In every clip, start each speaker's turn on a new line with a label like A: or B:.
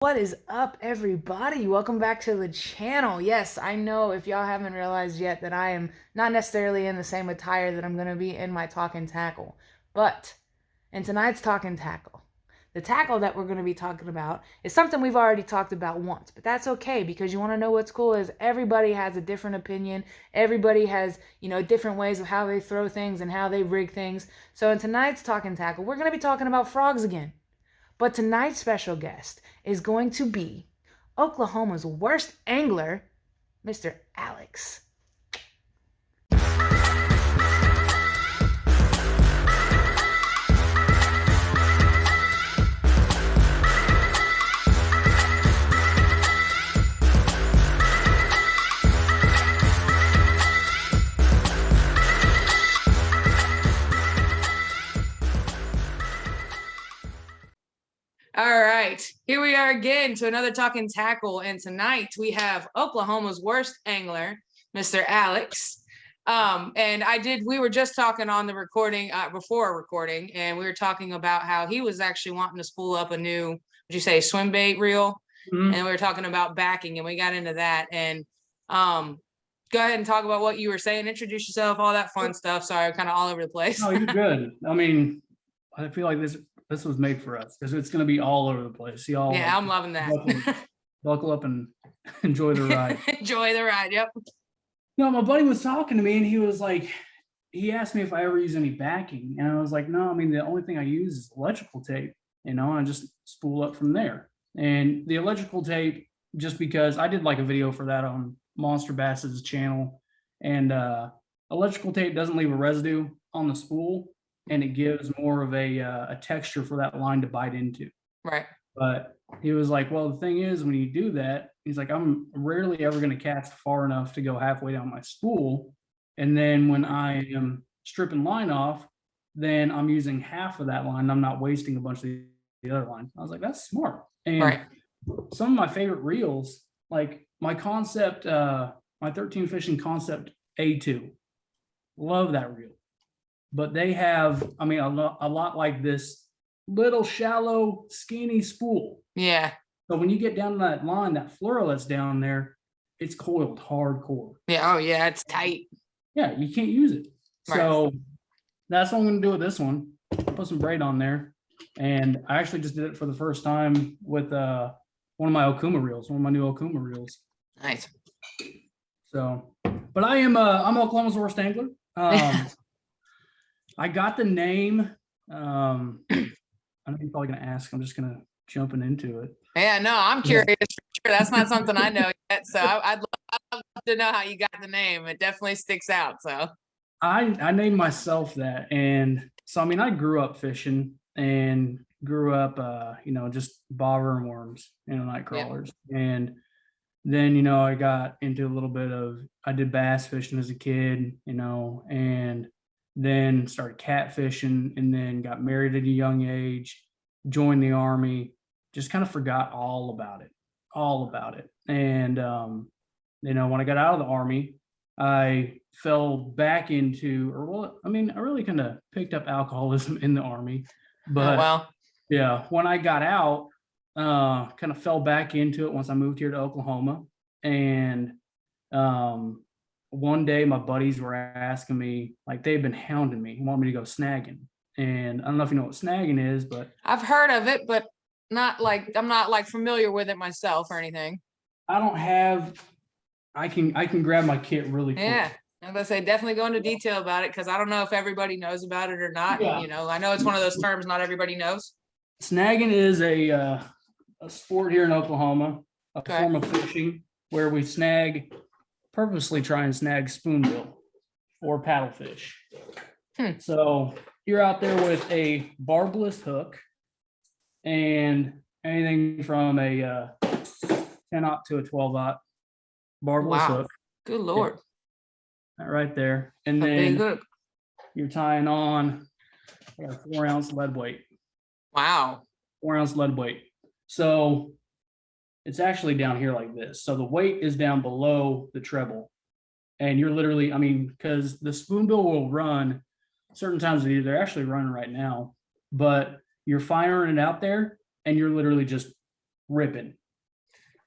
A: What is up, everybody? Welcome back to the channel. Yes, I know if y'all haven't realized yet that I am not necessarily in the same attire that I'm going to be in my Talkin Tackle. But in tonight's Talkin Tackle, the tackle that we're going to be talking about is something we've already talked about once. But that's okay, because you want to know what's cool is everybody has a different opinion. Everybody has, different ways of how they throw things and how they rig things. So in tonight's Talkin Tackle, we're going to be talking about frogs again. But tonight's special guest is going to be Oklahoma's worst angler, Mr. Alex. All right, here we are again to another Talkin Tackle, and tonight we have Oklahoma's worst angler, Mr. Alex. We were just talking on the recording, before recording, and we were talking about how he was actually wanting to spool up a new, would you say, swim bait reel? Mm-hmm. And we were talking about backing, and we got into that. And go ahead and talk about what you were saying. Introduce yourself, all that fun stuff. Sorry, I'm kind of all over the place.
B: No, you're good. I mean, I feel like this was made for us because it's going to be all over the place. Y'all,
A: yeah, I'm loving that.
B: Buckle up and enjoy the ride.
A: Enjoy the ride. Yep.
B: No, my buddy was talking to me and he was like, he asked me if I ever use any backing, and I was like, no. I mean, the only thing I use is electrical tape. I just spool up from there. And the electrical tape, just because I did like a video for that on Monster Bass's channel, and electrical tape doesn't leave a residue on the spool, and it gives more of a texture for that line to bite into.
A: Right.
B: But he was like, well, the thing is, when you do that, he's like, I'm rarely ever going to cast far enough to go halfway down my spool. And then when I am stripping line off, then I'm using half of that line. I'm not wasting a bunch of the other line. I was like, that's smart. And right. Some of my favorite reels, like my concept, my 13 fishing concept A2, love that reel. But they have, I mean, a lot like this little shallow, skinny spool.
A: Yeah.
B: So when you get down to that line, that fluoro that's down there, it's coiled hardcore.
A: Yeah. Oh, yeah. It's tight.
B: Yeah, you can't use it. Right. So that's what I'm going to do with this one. Put some braid on there. And I actually just did it for the first time with one of my Okuma reels, one of my new Okuma reels.
A: Nice.
B: So, but I'm Oklahoma's worst angler. I got the name. I know you're probably going to ask. I'm just going to jumping into it.
A: Yeah, no, I'm curious for sure. That's not something I know yet. So I'd love to know how you got the name. It definitely sticks out. So
B: I named myself that. And so, I mean, I grew up fishing and grew up, just bobber and worms, night crawlers. Yeah. And then, I got into a little bit of, I did bass fishing as a kid, and then started catfishing, and then got married at a young age, joined the Army, just kind of forgot all about it. And, when I got out of the Army, I fell back into, I really kind of picked up alcoholism in the Army, but yeah, when I got out, kind of fell back into it once I moved here to Oklahoma. And, one day my buddies were asking me, like, they've been hounding me, wanting me to go snagging. And I don't know if you know what snagging is, but
A: I've heard of it, but I'm not familiar with it myself or anything.
B: I can grab my kit really quick.
A: Yeah. I'm gonna say definitely go into detail about it, because I don't know if everybody knows about it or not. Yeah. I know it's one of those terms not everybody knows.
B: Snagging is a sport here in Oklahoma, a form of fishing where we purposely try and snag spoonbill or paddlefish. So you're out there with a barbless hook and anything from a 10-aught to a 12-aught barbless hook.
A: Good Lord.
B: Yeah. Right there. And then you're tying on a 4-ounce lead weight.
A: Wow.
B: 4-ounce lead weight. So it's actually down here like this. So the weight is down below the treble. And you're literally, because the spoonbill will run certain times of the year. They're actually running right now, but you're firing it out there and you're literally just ripping,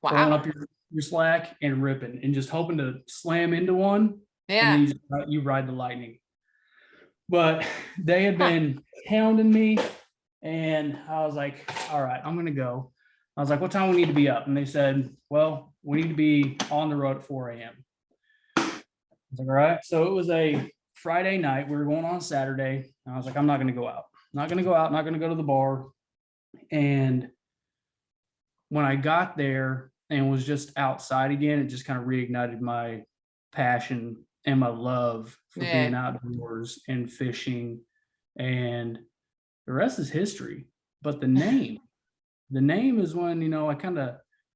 B: throwing
A: Wow.
B: up your slack and ripping, and just hoping to slam into one, and
A: Yeah.
B: then you ride the lightning. But they had
A: Huh.
B: been hounding me, and I was like, all right, I'm gonna go. I was like, what time we need to be up? And they said, well, we need to be on the road at 4 a.m. I was like, all right. So it was a Friday night. We were going on Saturday. I was like, I'm not gonna go out. Not gonna go out, not gonna go to the bar. And when I got there and was just outside again, it just kind of reignited my passion and my love for being outdoors and fishing. And the rest is history. But the name is when,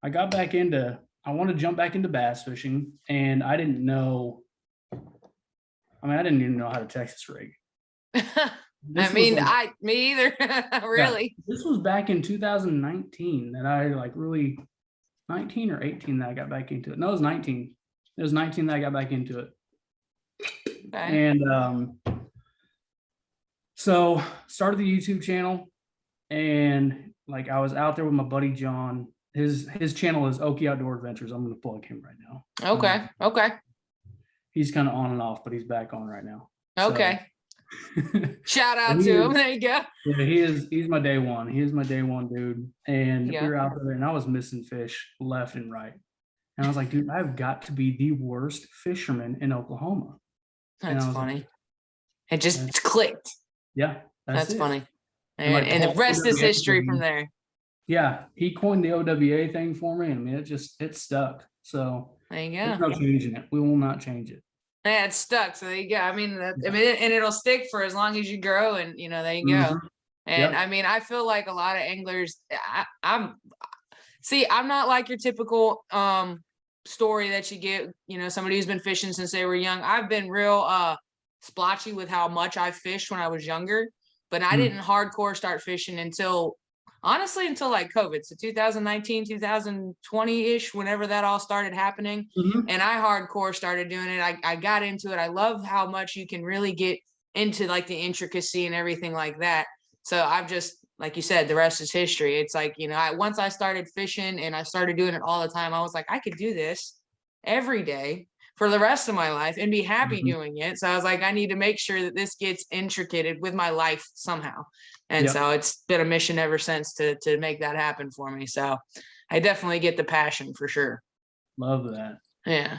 B: I got back into, I want to jump back into bass fishing, and I didn't know, I didn't even know how to Texas rig.
A: Me either. Really?
B: Yeah, this was back in 2019 that I really 19 or 18 that I got back into it. No, it was 19. It was 19 that I got back into it. Okay. And so started the YouTube channel, and I was out there with my buddy John. His channel is Okie Outdoor Adventures. I'm going to plug him right now.
A: Okay.
B: He's kind of on and off, but he's back on right now.
A: Okay. Shout out to him. There you go.
B: Yeah, he's my day one. He is my day one dude. And we were out there, and I was missing fish left and right. And I was like, dude, I've got to be the worst fisherman in Oklahoma.
A: That's funny. It just clicked.
B: Yeah.
A: That's funny. And the rest is history from there.
B: Yeah. He coined the OWA thing for me. It stuck. So
A: there you go.
B: There's no changing it. We will not change it.
A: Yeah, it's stuck. So there you go. And it'll stick for as long as you grow, and there you go. And I feel like a lot of anglers, I'm not like your typical story that you get, somebody who's been fishing since they were young. I've been real splotchy with how much I fished when I was younger, but I didn't hardcore start fishing until like COVID. So 2019, 2020-ish, whenever that all started happening. And I hardcore started doing it. I got into it. I love how much you can really get into the intricacy and everything like that. So I've just, like you said, the rest is history. It's once I started fishing and I started doing it all the time, I was like, I could do this every day for the rest of my life and be happy doing it. So I was like, I need to make sure that this gets intricated with my life somehow. And so it's been a mission ever since to make that happen for me. So I definitely get the passion for sure.
B: Love that.
A: Yeah.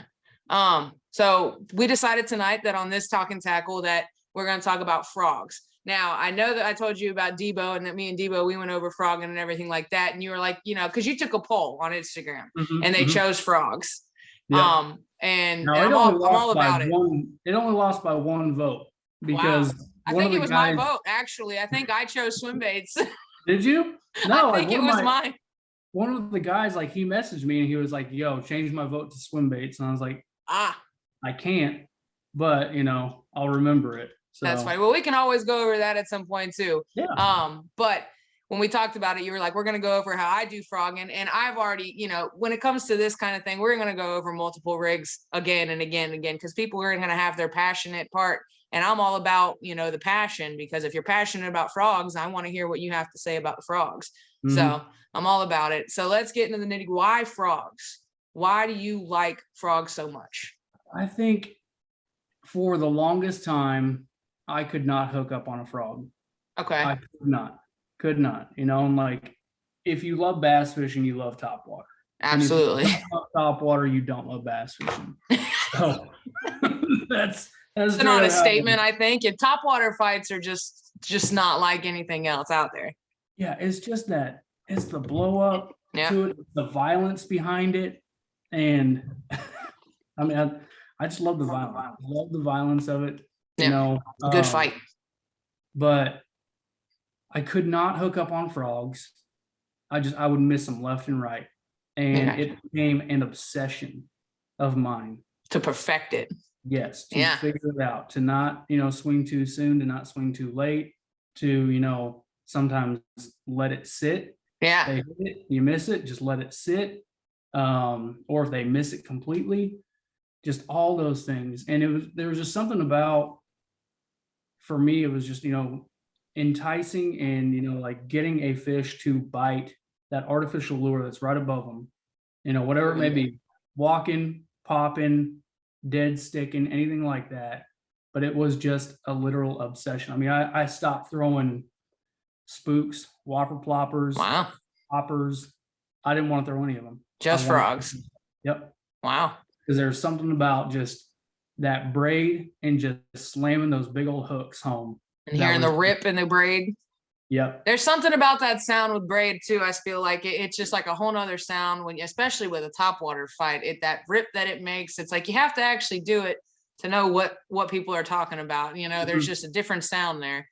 A: So we decided tonight that on this Talkin Tackle that we're going to talk about frogs. Now, I know that I told you about Debo, and that me and Debo, we went over frogging and everything like that. And you were like, because you took a poll on Instagram and they chose frogs.
B: Yeah.
A: And I'm all about it.
B: It only lost by one vote because
A: I think it was my vote, actually. I think I chose swim baits.
B: Did you? No,
A: I think it was mine.
B: One of the guys, he messaged me and he was like, yo, change my vote to swim baits. And I was like, I can't, but I'll remember it. So
A: that's funny. Well, we can always go over that at some point too.
B: Yeah.
A: But when we talked about it, you were like, we're going to go over how I do frogging. And I've already, when it comes to this kind of thing, we're going to go over multiple rigs again and again and again, because people are going to have their passionate part. And I'm all about, the passion, because if you're passionate about frogs, I want to hear what you have to say about the frogs. So I'm all about it. So let's get into the nitty. Why frogs? Why do you like frogs so much?
B: I think for the longest time, I could not hook up on a frog.
A: Okay.
B: I could not, if you love bass fishing, you love topwater.
A: Absolutely.
B: And if you love topwater, you don't love bass fishing. So that's
A: an honest statement, I think. And topwater fights are just not like anything else out there.
B: Yeah, it's just that it's the blow up to it, the violence behind it. And I just love the violence. I love the violence of it.
A: Good fight.
B: But I could not hook up on frogs. I would miss them left and right. And it became an obsession of mine.
A: To perfect it.
B: Yes. To figure it out. To not, swing too soon, to not swing too late, to, sometimes let it sit.
A: Yeah.
B: They hit it, you miss it, just let it sit. Or if they miss it completely, just all those things. And there was just something about, for me, it was just, enticing and, getting a fish to bite that artificial lure that's right above them, you know, whatever it may be, walking, popping, dead sticking, anything like that. But it was just a literal obsession. I mean, I stopped throwing spooks, whopper ploppers,
C: Wow.
B: poppers. I didn't want to throw any of them.
C: Just frogs.
B: Yep.
C: Wow.
B: Because there's something about just that braid and just slamming those big old hooks home.
C: And hearing the rip in the braid.
B: Yep.
C: There's something about that sound with braid too. I feel like it's just like a whole nother sound when, especially with a topwater fight, that rip that it makes. It's like you have to actually do it to know what people are talking about. You know, there's just a different sound there.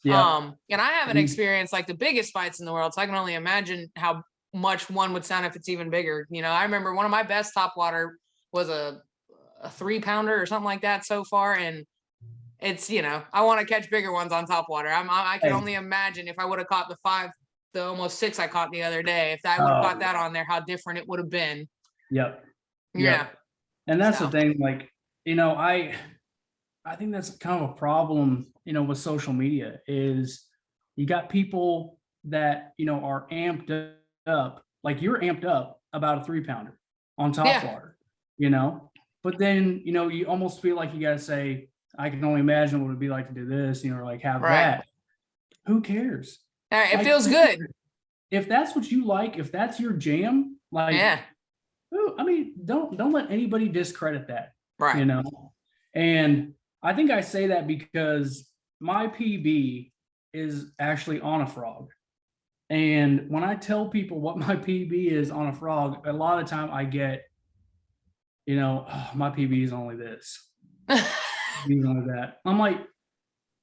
B: Yeah.
C: And I haven't experienced like the biggest fights in the world, so I can only imagine how much one would sound if it's even bigger. You know, I remember one of my best topwater was a 3-pounder or something like that so far, and it's, you know, I want to catch bigger ones on topwater. I can only imagine if I would have caught the almost 6 I caught the other day, if I would have caught that on there, how different it would have been.
B: Yep.
C: Yeah.
B: And that's the thing, like, you know, I think that's kind of a problem, you know, with social media is you got people that, you know, are amped up, like you're amped up about a 3-pounder on topwater, you know, but then, you know, you almost feel like you got to say, I can only imagine what it would be like to do this, you know, or like have that. Who cares?
C: All right, it
B: like,
C: feels good.
B: If that's what you like, if that's your jam, like, I mean, don't let anybody discredit that.
C: Right.
B: You know, and I think I say that because my PB is actually on a frog. And when I tell people what my PB is on a frog, a lot of time I get, you know, oh, my PB is only this. PB is only that. I'm like,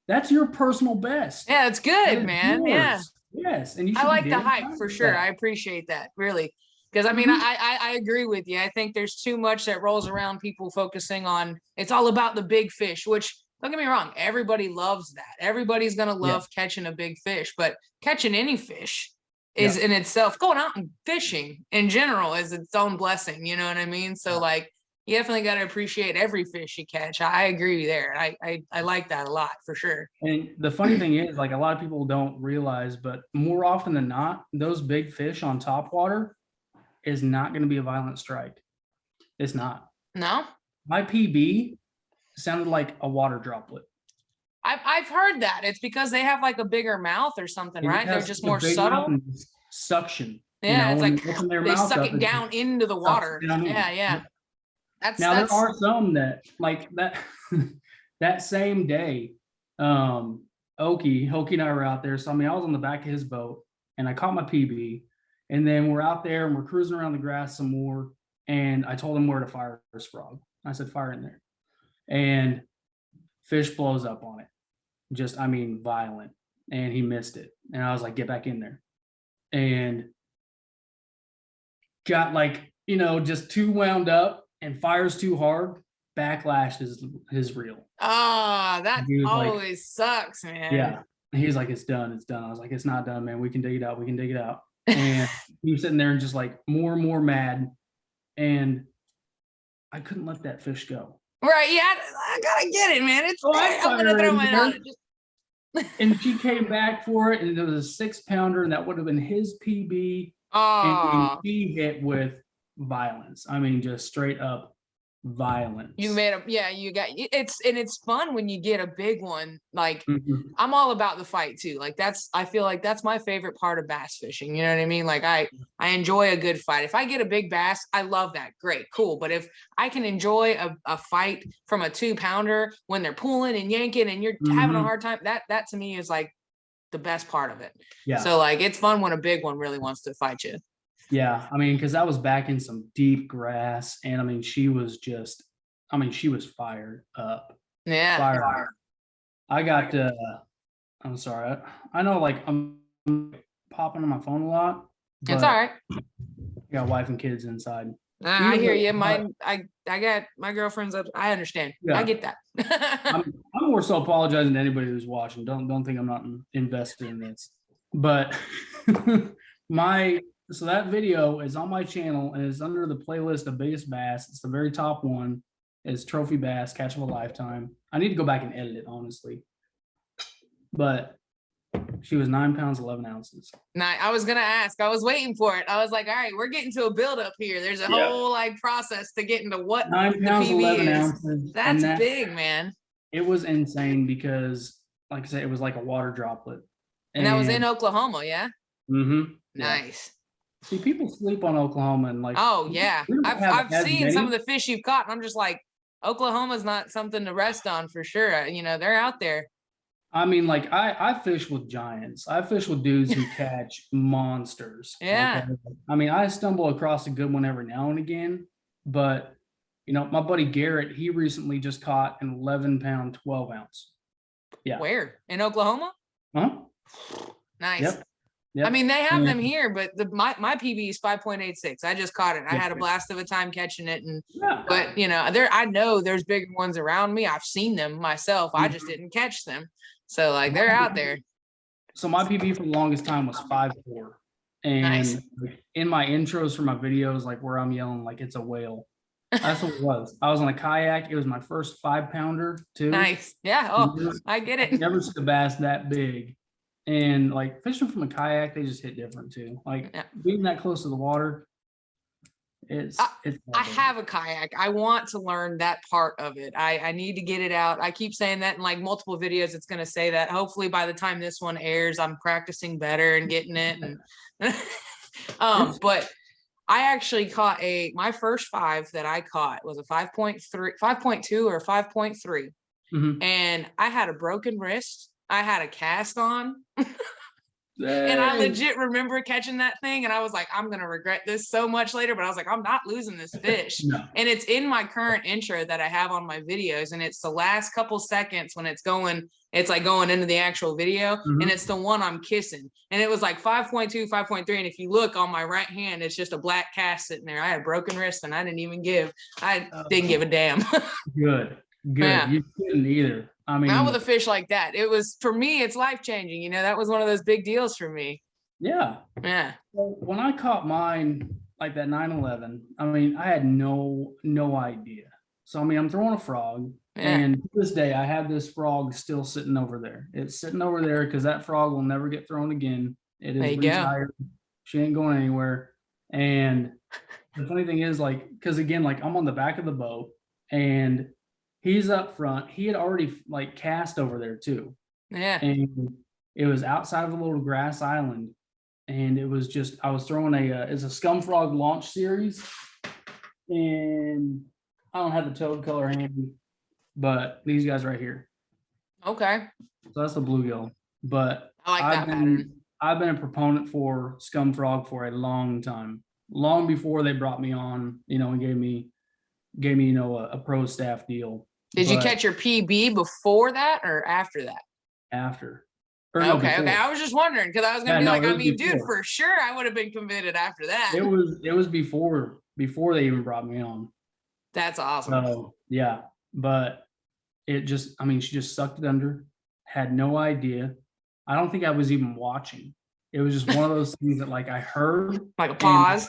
B: that's your personal best.
C: Yeah, it's good, man.
B: Yours.
C: Yeah.
B: Yes. And you should
C: I like the hype for sure. I appreciate that, really. Because I mean, I agree with you. I think there's too much that rolls around people focusing on, it's all about the big fish, which don't get me wrong, everybody loves that. Everybody's going to love catching a big fish, but catching any fish is in itself, going out and fishing in general is its own blessing. You know what I mean? So like, you definitely got to appreciate every fish you catch. I agree there. I like that a lot for sure.
B: And the funny thing is, like, a lot of people don't realize, but more often than not, those big fish on topwater is not going to be a violent strike. It's not.
C: No.
B: My PB sounded like a water droplet.
C: I've heard that. It's because they have like a bigger mouth or something, right? They're just more subtle.
B: Suction.
C: Yeah,
B: you know,
C: it's like they suck it down into the water. Yeah.
B: There are some that like that that same day, Okie and I were out there. So I mean, I was on the back of his boat and I caught my PB, and then we're out there and we're cruising around the grass some more. And I told him where to fire his frog. I said, fire in there. And fish blows up on it. Just, I mean, violent. And he missed it. And I was like, get back in there. And got like, you know, just too wound up and fires too hard. Backlash is his reel.
C: Ah, that always sucks, man.
B: Yeah. And he's like, it's done. It's done. I was like, it's not done, man. We can dig it out. We can dig it out. And he was sitting there and just like more and more mad. And I couldn't let that fish go.
C: Right. Yeah. I gotta get it, man. It's I'm gonna throw mine on it.
B: And she came back for it, and it was a 6-pounder, and that would have been his PB.
C: Oh.
B: And she hit with violence. I mean, just straight up violence.
C: You made you got it's fun when you get a big one. Like I'm all about the fight too. Like I feel like that's my favorite part of bass fishing. You know what I mean? Like I enjoy a good fight. If I get a big bass, I love that. Great, cool. But if I can enjoy a fight from a 2-pounder when they're pulling and yanking and you're having a hard time, that to me is like the best part of it. Yeah. So like it's fun when a big one really wants to fight you.
B: Yeah, I mean, because I was back in some deep grass, and I mean, she was fired up.
C: Yeah.
B: Fired up. I got I'm sorry. I know, like, I'm popping on my phone a lot.
C: It's all right.
B: I got wife and kids inside.
C: I hear you. I got my girlfriend's up. I understand. Yeah. I get that.
B: I'm more so apologizing to anybody who's watching. Don't think I'm not invested in this. But so that video is on my channel and is under the playlist of biggest bass. It's the very top one. It's trophy bass, catch of a lifetime. I need to go back and edit it, honestly. But She was 9 pounds, 11 ounces.
C: Now, I was gonna ask. I was waiting for it. I was like, all right, we're getting to a buildup here. There's a whole like process to get into what
B: 9
C: the
B: pounds,
C: PB
B: 11
C: is.
B: ounces.
C: That's big, man.
B: It was insane because, like I said, it was like a water droplet.
C: And that was in Oklahoma, yeah?
B: Mm-hmm.
C: Nice.
B: See, people sleep on Oklahoma and like.
C: Oh yeah, I've seen
B: many.
C: some of the fish you've caught, and I'm just like, Oklahoma's not something to rest on for sure. You know, they're out there.
B: I mean, like I fish with giants. I fish with dudes who catch monsters.
C: Yeah.
B: Okay? I mean, I stumble across a good one every now and again, but you know, my buddy Garrett, he recently just caught an 11-pound, 12-ounce. Yeah.
C: Where? In Oklahoma?
B: Huh?
C: Nice.
B: Yep. Yep.
C: I mean, they have them here, but my PB is 5.86. I just caught it. I had a blast of a time catching it, and but you know, I know there's bigger ones around me. I've seen them myself. I just didn't catch them. So like they're out there.
B: So my PB for the longest time was 5'4", and
C: Nice.
B: in my intros for my videos, like where I'm yelling like it's a whale. That's what it was. I was on a kayak. It was my first 5-pounder too.
C: Nice. Yeah. Oh, I get it.
B: Never seen a bass that big. And like fishing from a kayak, they just hit different too. Like being that close to the water, it's
C: I have a kayak. I want to learn that part of it. I need to get it out. I keep saying that in like multiple videos. It's going to say that. Hopefully by the time this one airs, I'm practicing better and getting it. And but I actually caught my first 5 that I caught was a 5.3, 5.2 or 5.3.
B: Mm-hmm.
C: And I had a broken wrist. I had a cast on. And I legit remember catching that thing, and I was like, I'm going to regret this so much later, but I was like, I'm not losing this fish.
B: No.
C: And it's in my current intro that I have on my videos, and it's the last couple seconds when it's like going into the actual video, and it's the one I'm kissing. And it was like 5.2, 5.3, and if you look on my right hand, it's just a black cast sitting there. I had a broken wrist, and I didn't give a damn.
B: Good. Yeah. You couldn't either. I mean,
C: not with a fish like that. It was, for me, it's life-changing. You know, that was one of those big deals for me.
B: Yeah.
C: Yeah.
B: Well, when I caught mine, like that 9/11, I mean, I had no idea. So, I mean, I'm throwing a frog, and to this day, I have this frog still sitting over there. It's sitting over there because that frog will never get thrown again. It is retired. She ain't going anywhere. And the funny thing is, like, because again, like I'm on the back of the boat, and he's up front. He had already like cast over there too.
C: Yeah.
B: And it was outside of a little grass island. And it was just, I was throwing it's a scum frog launch series. And I don't have the toad color handy, but these guys right here.
C: Okay. So
B: that's a bluegill. But
C: I like that pattern.
B: I've been a proponent for scum frog for a long time. Long before they brought me on, you know, and gave me, you know, a pro staff deal.
C: Did you catch your PB before that or after that?
B: After.
C: Okay. I was just wondering because I was gonna be like, I mean,
B: before.
C: Dude, for sure I would have been committed after that.
B: It was before they even brought me on.
C: That's awesome.
B: So yeah, but it just, I mean, she just sucked it under, had no idea. I don't think I was even watching. It was just one of those things that like I heard.
C: Like a pause.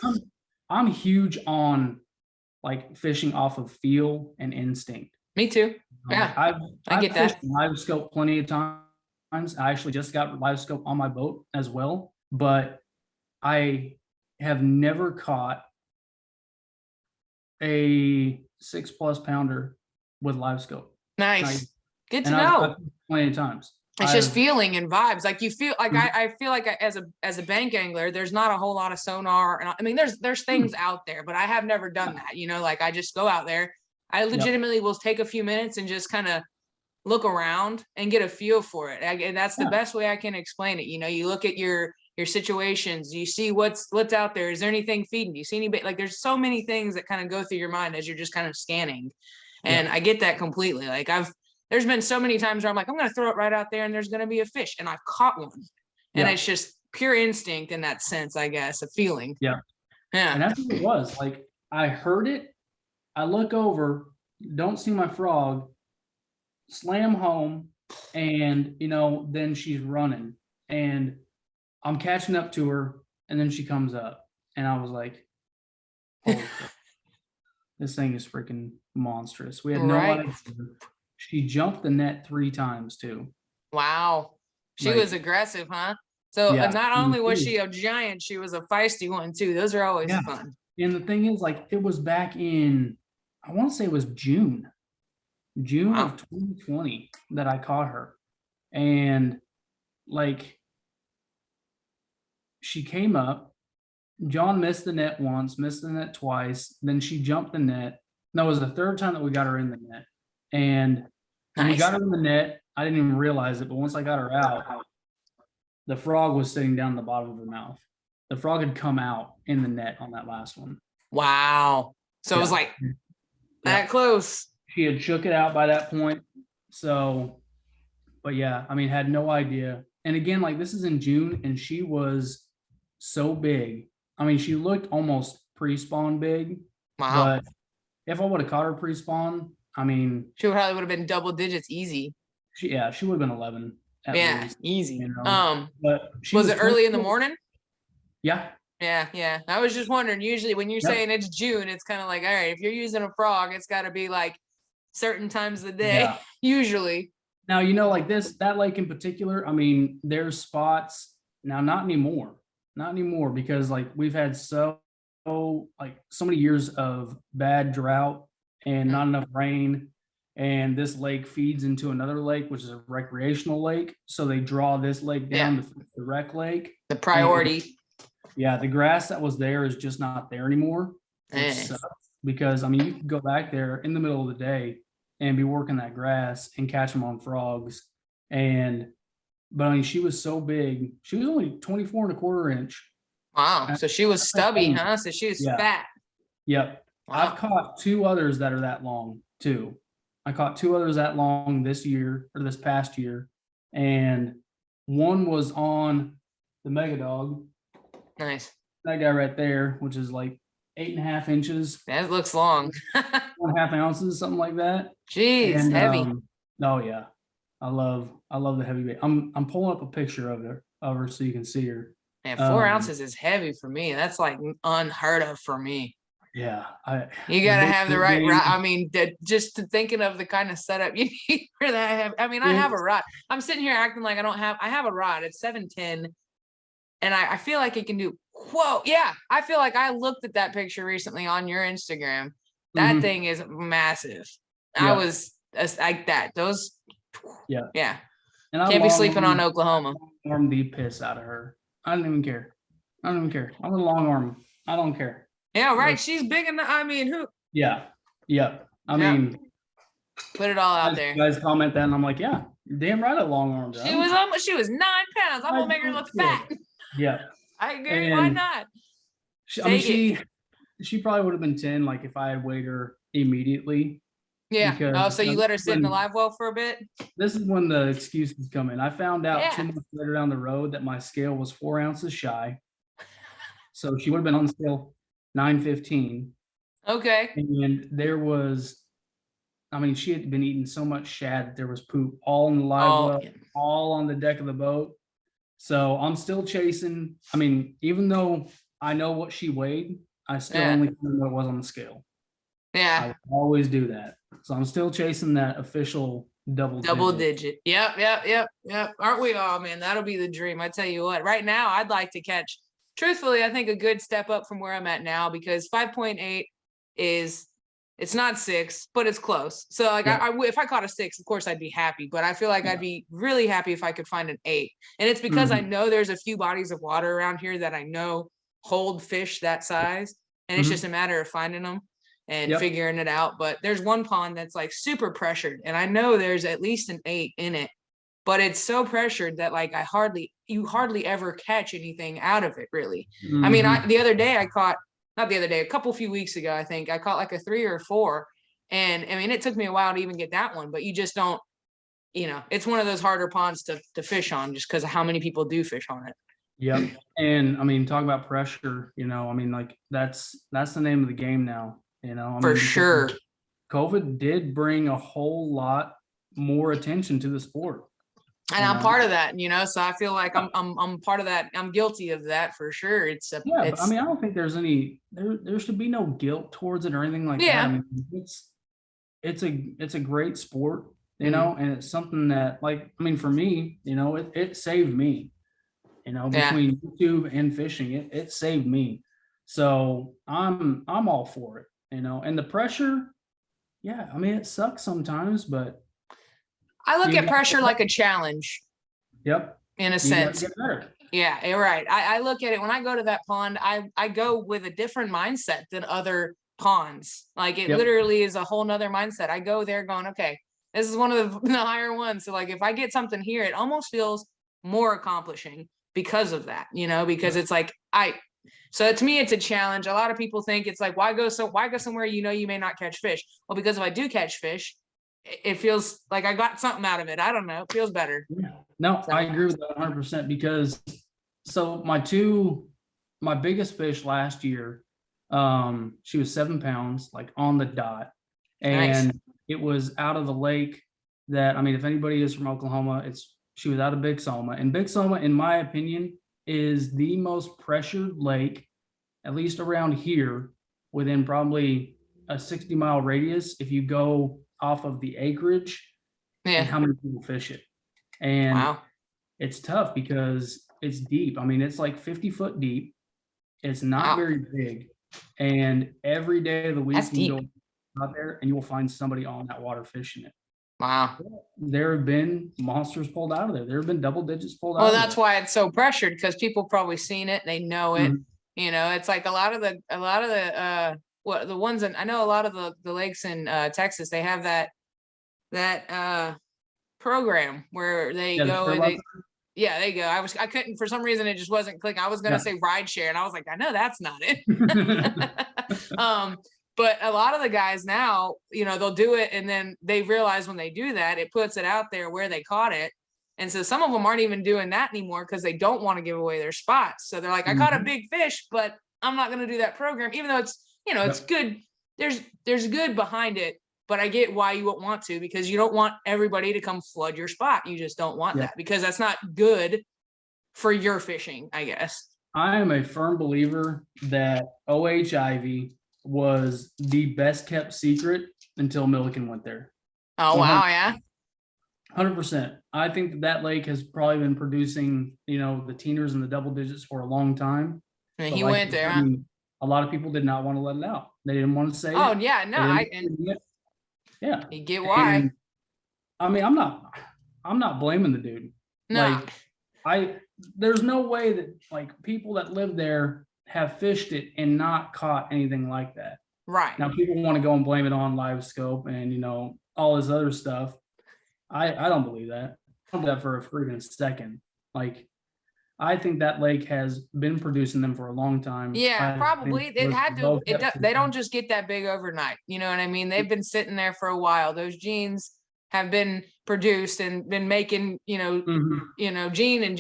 B: I'm huge on like fishing off of feel and instinct.
C: Me too. Yeah, I get that.
B: Live scope plenty of times. I actually just got live scope on my boat as well, but I have never caught a 6+ pounder with live scope.
C: Nice. Good to know.
B: Plenty of times.
C: It's just feeling and vibes. Like you feel like I feel like as a bank angler, there's not a whole lot of sonar. And I mean, there's things out there, but I have never done that. You know, like I just go out there. I legitimately will take a few minutes and just kind of look around and get a feel for it. And that's the best way I can explain it. You know, you look at your situations, you see what's out there. Is there anything feeding? Do you see any bait? Like there's so many things that kind of go through your mind as you're just kind of scanning. And I get that completely. Like there's been so many times where I'm like, I'm going to throw it right out there and there's going to be a fish. And I've caught one. And it's just pure instinct in that sense, I guess, a feeling.
B: Yeah. And that's what it was. Like I heard it. I look over, don't see my frog, slam home, and, you know, then she's running. And I'm catching up to her, and then she comes up. And I was like, holy crap. This thing is freaking monstrous. We had no idea. She jumped the net 3 times, too.
C: Wow. She was aggressive, huh? So
B: Yeah,
C: not only was she a giant, she was a feisty one too. Those are always fun.
B: And the thing is, like, it was back in, I want to say it was June of 2020 that I caught her. And like, she came up, John missed the net once, missed the net twice, then she jumped the net. No, it was the third time that we got her in the net. And when we got her in the net, I didn't even realize it, but once I got her out, the frog was sitting down the bottom of her mouth. The frog had come out in the net on that last one.
C: Wow. So it was like that close.
B: She had shook it out by that point. So, but yeah, I mean, had no idea. And again, like, this is in June, and she was so big. I mean, she looked almost pre-spawn big.
C: Wow.
B: But if I would have caught her pre-spawn, I mean,
C: she probably would have been double digits easy.
B: She would have been 11.
C: Yeah, least, easy. You know?
B: But
C: was it early in the morning?
B: Yeah.
C: Yeah. I was just wondering, usually when you're saying it's June, it's kind of like, all right, if you're using a frog, it's got to be like certain times of the day, usually.
B: Now, you know, like that lake in particular, I mean, there's spots now, not anymore, because like we've had so many years of bad drought and not enough rain. And this lake feeds into another lake, which is a recreational lake. So they draw this lake down to the rec lake.
C: The priority.
B: And, the grass that was there is just not there anymore. Because, I mean, you can go back there in the middle of the day and be working that grass and catch them on frogs. But I mean, she was so big. She was only 24 and a quarter inch.
C: Wow. So she was stubby, huh? So she was fat.
B: Yep. Wow. I've caught two others that are that long too. I caught two others that long this past year. And one was on the Mega Dog.
C: Nice.
B: That guy right there, which is like 8.5 inches.
C: That looks long.
B: 1.5 ounces, something like that.
C: Jeez, heavy.
B: Oh yeah. I love the heavy bait. I'm pulling up a picture of her so you can see her.
C: Man, 4 ounces is heavy for me. That's like unheard of for me.
B: Yeah,
C: you gotta have the right rod. I mean, just thinking of the kind of setup you need for that. I mean, I have a rod. I'm sitting here acting like I have a rod. It's 710, and I feel like it can do. Whoa, yeah. I feel like I looked at that picture recently on your Instagram. That thing is massive. I was like that. Those. Yeah. And can't be sleeping on Oklahoma.
B: Arm the piss out of her. I don't even care. I'm a long arm. I don't care.
C: Yeah, right. She's big enough. I mean, who?
B: Yeah. I mean,
C: put it all out there.
B: Guys comment that, and I'm like, yeah, you're damn right. A long arm.
C: She was 9 pounds. I'm gonna make her look fat.
B: Yeah.
C: I agree. Why not?
B: She probably would have been 10, like if I had weighed her immediately.
C: Yeah. Because, so you let her sit in the live well for a bit?
B: This is when the excuses come in. I found out 2 months later down the road that my scale was 4 ounces shy. So she would have been on the scale 9:15.
C: Okay.
B: And there was, I mean, she had been eating so much shad that there was poop all in the live well, all on the deck of the boat. So I'm still chasing. I mean, even though I know what she weighed, I still only know what it was on the scale.
C: Yeah.
B: I always do that. So I'm still chasing that official double
C: digit. Yep. Aren't we all, man? That'll be the dream. I tell you what, right now I'd like to catch, truthfully, I think a good step up from where I'm at now, because 5.8 it's not 6, but it's close. So like if I caught a 6, of course I'd be happy, but I feel like I'd be really happy if I could find an 8. And it's because I know there's a few bodies of water around here that I know hold fish that size. And it's just a matter of finding them and figuring it out. But there's one pond that's like super pressured, and I know there's at least an 8 in it, but it's so pressured that like you hardly ever catch anything out of it, really. I mean, a few weeks ago, I think I caught like a 3 or 4, and I mean, it took me a while to even get that one, but you just don't, it's one of those harder ponds to fish on, just because of how many people do fish on it.
B: Yep. And I mean, talk about pressure, I mean, like that's the name of the game now,
C: For sure.
B: COVID did bring a whole lot more attention to the sport.
C: And I'm part of that, so I feel like I'm part of that. I'm guilty of that for sure.
B: But I mean, I don't think there's there should be no guilt towards it or anything like that. I mean, it's a great sport. you know, and it's something that, like, I mean, for me, you know, it saved me, you know, between YouTube and fishing, it saved me. So I'm all for it, you know, and the pressure, yeah, I mean, it sucks sometimes, but
C: I look at pressure like a challenge.
B: Yep.
C: In a sense. Yeah, you're right. I look at it when I go to that pond, I go with a different mindset than other ponds. Like it literally is a whole nother mindset. I go there going, okay, this is one of the higher ones. So like if I get something here, it almost feels more accomplishing because of that, you know, because it's like so to me it's a challenge. A lot of people think it's like, why go somewhere you know you may not catch fish? Well, because if I do catch fish, it feels like I got something out of it. I don't know. It feels better.
B: Yeah. No, I agree with that 100% because so my biggest fish last year, she was 7 pounds, like on the dot. And it was out of the lake that, I mean, if anybody is from Oklahoma, she was out of Big Selma. And Big Selma, in my opinion, is the most pressured lake, at least around here, within probably a 60-mile radius. If you go off of the acreage and how many people fish it. And it's tough because it's deep. I mean, it's like 50-foot deep. It's not very big. And every day of the week, you can go out there and you will find somebody on that water fishing it.
C: Wow.
B: There have been monsters pulled out of there. There have been double digits pulled out.
C: Well, that's why it's so pressured, because people probably seen it. They know it. You know, it's like a lot of the the ones in, I know a lot of the lakes in Texas, they have that program where they go and they go. I couldn't, for some reason it just wasn't clicking. I was gonna say ride share, and I was like, I know that's not it. But a lot of the guys now, you know, they'll do it and then they realize when they do that, it puts it out there where they caught it. And so some of them aren't even doing that anymore because they don't want to give away their spots. So they're like, I caught a big fish, but I'm not going to do that program, even though it's, you know, it's good. There's good behind it, but I get why you won't want to, because you don't want everybody to come flood your spot. You just don't want that, because that's not good for your fishing, I guess.
B: I am a firm believer that OH Ivy was the best kept secret until Milliken went there.
C: Oh, wow. Yeah.
B: 100%. I think that lake has probably been producing, you know, the teeners and the double digits for a long time.
C: And he went there. Huh?
B: A lot of people did not want to let it out. They didn't want to say
C: it.
B: Yeah.
C: You get why.
B: And, I mean, I'm not blaming the dude.
C: No.
B: Like, there's no way that, like, people that live there have fished it and not caught anything like that.
C: Right.
B: Now people want to go and blame it on live scope and, you know, all this other stuff. I don't believe that. I don't believe that for a friggin' second. Like, I think that lake has been producing them for a long time.
C: Yeah, probably. It had to. They don't just get that big overnight. You know what I mean? They've been sitting there for a while. Those genes have been produced and been making, you know, gene and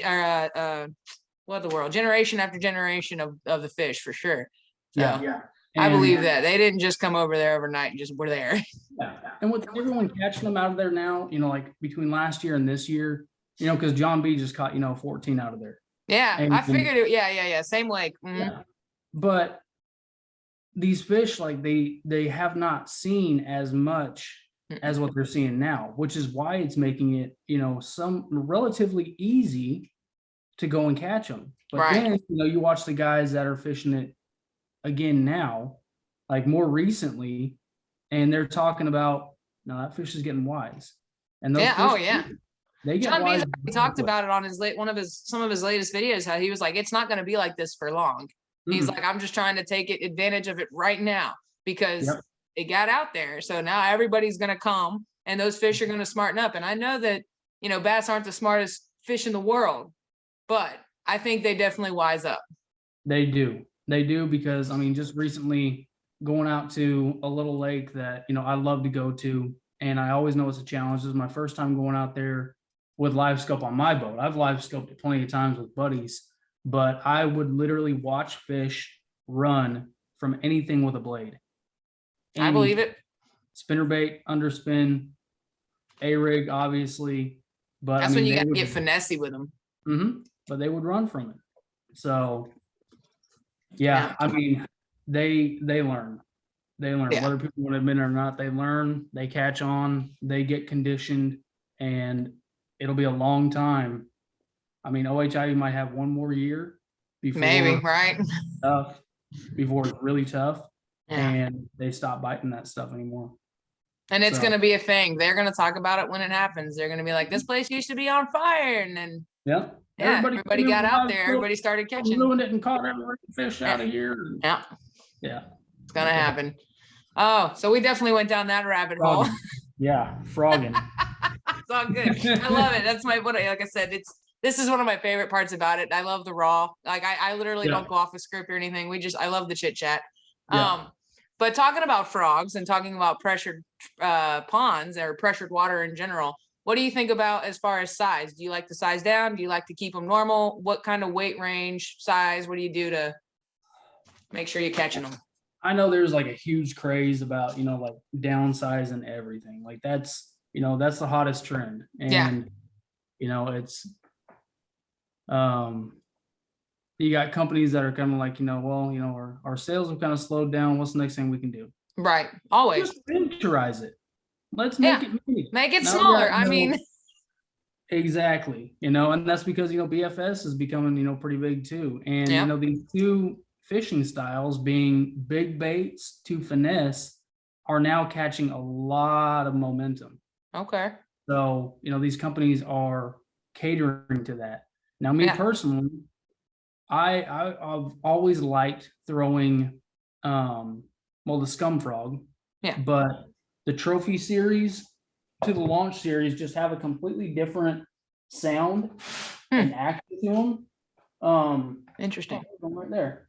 C: generation after generation of the fish, for sure. So I believe that they didn't just come over there overnight and just were there.
B: Yeah. And with everyone catching them out of there now, you know, like between last year and this year, you know, because John B just caught, you know, 14 out of there.
C: Yeah, I figured it. Yeah. Same lake.
B: Yeah. But these fish, like they have not seen as much as what they're seeing now, which is why it's making it, you know, some relatively easy to go and catch them. But then, you know, you watch the guys that are fishing it again now, like more recently, and they're talking about, no, that fish is getting wise. And those they get
C: John
B: wise.
C: He talked about it on his some of his latest videos, how he was like, it's not going to be like this for long. He's like, I'm just trying to take advantage of it right now, because it got out there. So now everybody's going to come and those fish are going to smarten up. And I know that, you know, bass aren't the smartest fish in the world, but I think they definitely wise up.
B: They do. They do, because, I mean, just recently going out to a little lake that, you know, I love to go to, and I always know it's a challenge. This is my first time going out there with live scope on my boat. I've live scoped it plenty of times with buddies, but I would literally watch fish run from anything with a blade.
C: I believe it.
B: Spinnerbait, underspin, A-rig, obviously. But
C: that's when you got to get finessey with them.
B: But they would run from it. So, yeah, I mean, they learn. They learn, whether people want to admit it or not, they learn, they catch on, they get conditioned, and it'll be a long time. I mean, OHIV might have one more year before
C: maybe, right?
B: Tough, before it's really tough,
C: Yeah.
B: and they stop biting that stuff anymore.
C: And it's going to be a thing. They're going to talk about it when it happens. They're going to be like, this place used to be on fire. And then, everybody got out there. Everybody started catching.
B: Ruined it and caught every fish out of here.
C: Yeah.
B: Yeah.
C: It's going to happen. Oh, so we definitely went down that rabbit hole.
B: Yeah. Frogging.
C: It's all good. I love it. That's like I said, this is one of my favorite parts about it. I love the raw. Like I literally don't go off a script or anything. I love the chit chat. But talking about frogs and talking about pressured ponds or pressured water in general, what do you think about as far as size? Do you like to size down? Do you like to keep them normal? What kind of weight range, size? What do you do to make sure you're catching them?
B: I know there's like a huge craze about, like downsizing everything. Like that's the hottest trend. And, it's, you got companies that are kind of like, our sales have kind of slowed down. What's the next thing we can do?
C: Right. Always.
B: Just miniaturize it. Let's make it mini.
C: Make it smaller.
B: Exactly. And that's because, BFS is becoming, pretty big too. And, these two fishing styles being big baits to finesse are now catching a lot of momentum.
C: Okay.
B: So, these companies are catering to that. Now, me personally, I've always liked throwing, the scum frog.
C: Yeah.
B: But the trophy series to the launch series just have a completely different sound and action to them.
C: Interesting.
B: Right there.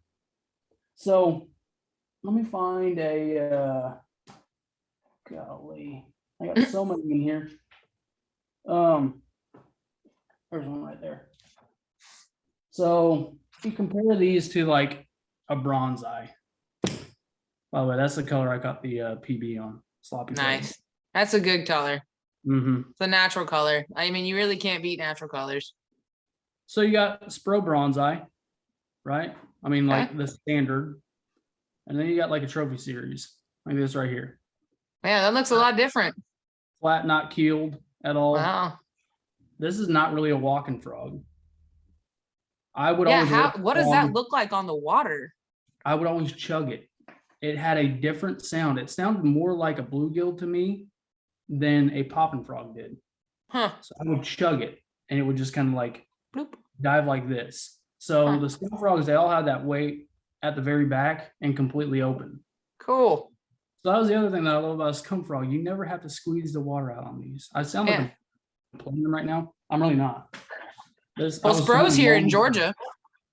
B: So let me find golly, I got so many in here. There's one right there. So if you compare these to like a bronzeye, by the way, that's the color I got the PB on. Sloppy.
C: Nice. Color. That's a good color.
B: Mm-hmm.
C: It's a natural color. I mean, you really can't beat natural colors.
B: So you got Spro bronzeye, right? I mean, like the standard. And then you got like a trophy series, like this right here.
C: Yeah, that looks a lot different.
B: Flat, not keeled at all.
C: Wow.
B: This is not really a walking frog. I would
C: what does that look like on the water?
B: I would always chug it. It had a different sound. It sounded more like a bluegill to me than a popping frog did.
C: Huh.
B: So I would chug it and it would just kind of like
C: bloop,
B: dive like this. So the scum frogs, they all had that weight at the very back and completely open.
C: Cool.
B: So that was the other thing that I love about a scum frog. You never have to squeeze the water out on these. I sound like I'm playing them right now. I'm really not.
C: Spro's here in Georgia.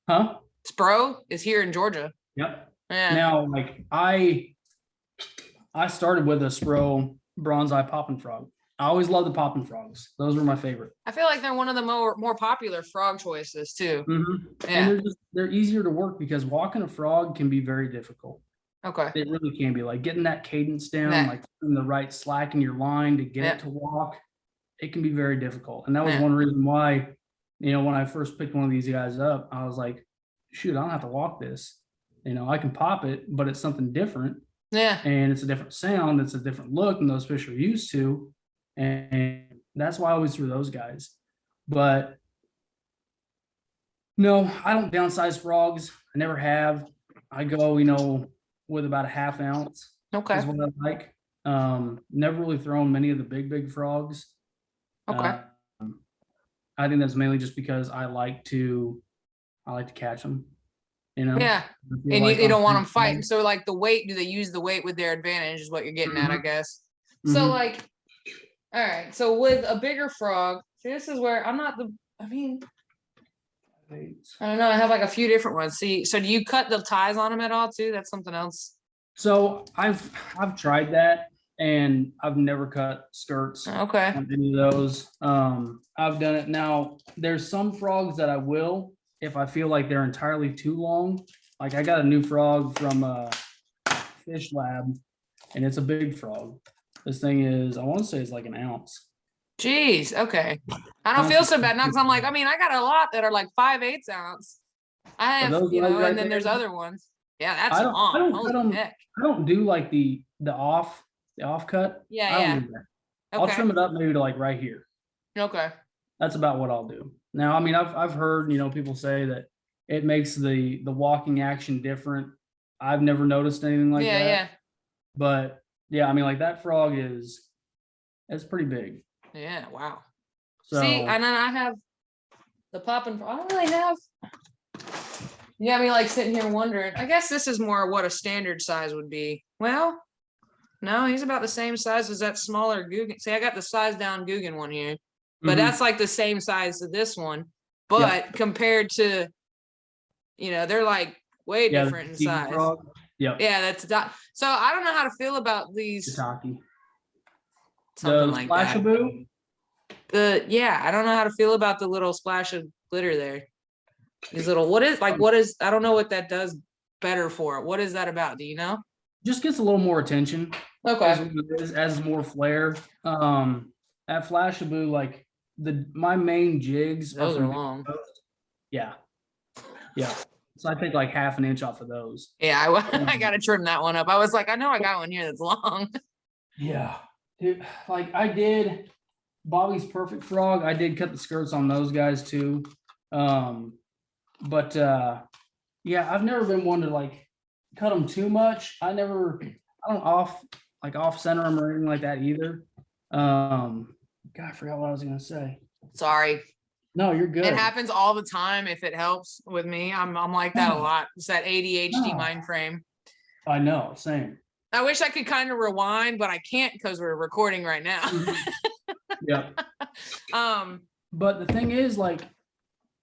B: Huh?
C: Spro is here in Georgia.
B: Yep.
C: Yeah.
B: Now, like I started with a Spro bronzeye popping frog. I always loved the popping frogs. Those were my favorite.
C: I feel like they're one of the more popular frog choices too.
B: Mm-hmm. Yeah. And they're easier to work because walking a frog can be very difficult.
C: Okay.
B: It really can be, like getting that cadence down, like putting the right slack in your line to get it to walk. It can be very difficult. And that was one reason why, when I first picked one of these guys up, I was like, shoot, I don't have to walk this. I can pop it, but it's something different.
C: Yeah.
B: And it's a different sound. It's a different look than those fish are used to. And that's why I always threw those guys. But no, I don't downsize frogs. I never have. I go, with about a half ounce.
C: Okay.
B: Is what I like. Never really thrown many of the big frogs.
C: Okay.
B: I think that's mainly just because I like to catch them.
C: Yeah. And you don't want them fighting. So like the weight, do they use the weight with their advantage is what you're getting at, I guess. So like, all right. So with a bigger frog, see, this is where I don't know. I have like a few different ones. See, so do you cut the ties on them at all too? That's something else.
B: So I've tried that and I've never cut skirts.
C: Okay.
B: On any of those. I've done it. Now there's some frogs that I will, if I feel like they're entirely too long. Like I got a new frog from Fish Lab and it's a big frog. This thing is, I want to say it's like an ounce.
C: Jeez. Okay. I don't feel so bad now because I'm like, I got a lot that are like 5/8 ounce. I have, and then there's other ones. Yeah, that's long. Holy heck.
B: I don't do like the off cut.
C: Yeah,
B: I don't
C: yeah.
B: do that. I'll
C: Okay.
B: trim it up maybe to like right here.
C: Okay.
B: That's about what I'll do. Now, I mean, I've heard, you know, people say that it makes the walking action different. I've never noticed anything like that.
C: Yeah.
B: But yeah, I mean, like that frog it's pretty big.
C: Yeah. Wow.
B: So
C: See, and then I have the popping. I don't really have. You got me like sitting here wondering. I guess this is more what a standard size would be. Well, no, he's about the same size as that smaller Guggen. See, I got the size down Guggen one here, but that's like the same size as this one. But compared to, you know, they're like way different in size.
B: Yeah.
C: Yeah, that's so I don't know how to feel about these.
B: Shiitake.
C: Something like that.
B: Splashaboo?
C: I don't know how to feel about the little splash of glitter there. These little, what is, I don't know what that does better for it. What is that about? Do you know?
B: Just gets a little more attention.
C: Okay.
B: As more flair. At Flashaboo, like my main jigs
C: Those are long.
B: Yeah. Yeah. So I take like half an inch off of those.
C: Yeah, I gotta trim that one up. I was like, I know I got one here that's long.
B: Yeah. Dude, like I did Bobby's Perfect Frog. I did cut the skirts on those guys too. But yeah, I've never been one to like cut them too much. I don't off center them or anything like that either. God, I forgot what I was gonna say.
C: Sorry.
B: No, you're good.
C: It happens all the time. If it helps with me, I'm like that a lot. It's that ADHD mind frame.
B: I know, same.
C: I wish I could kind of rewind, but I can't because we're recording right now.
B: Yeah. But the thing is, like,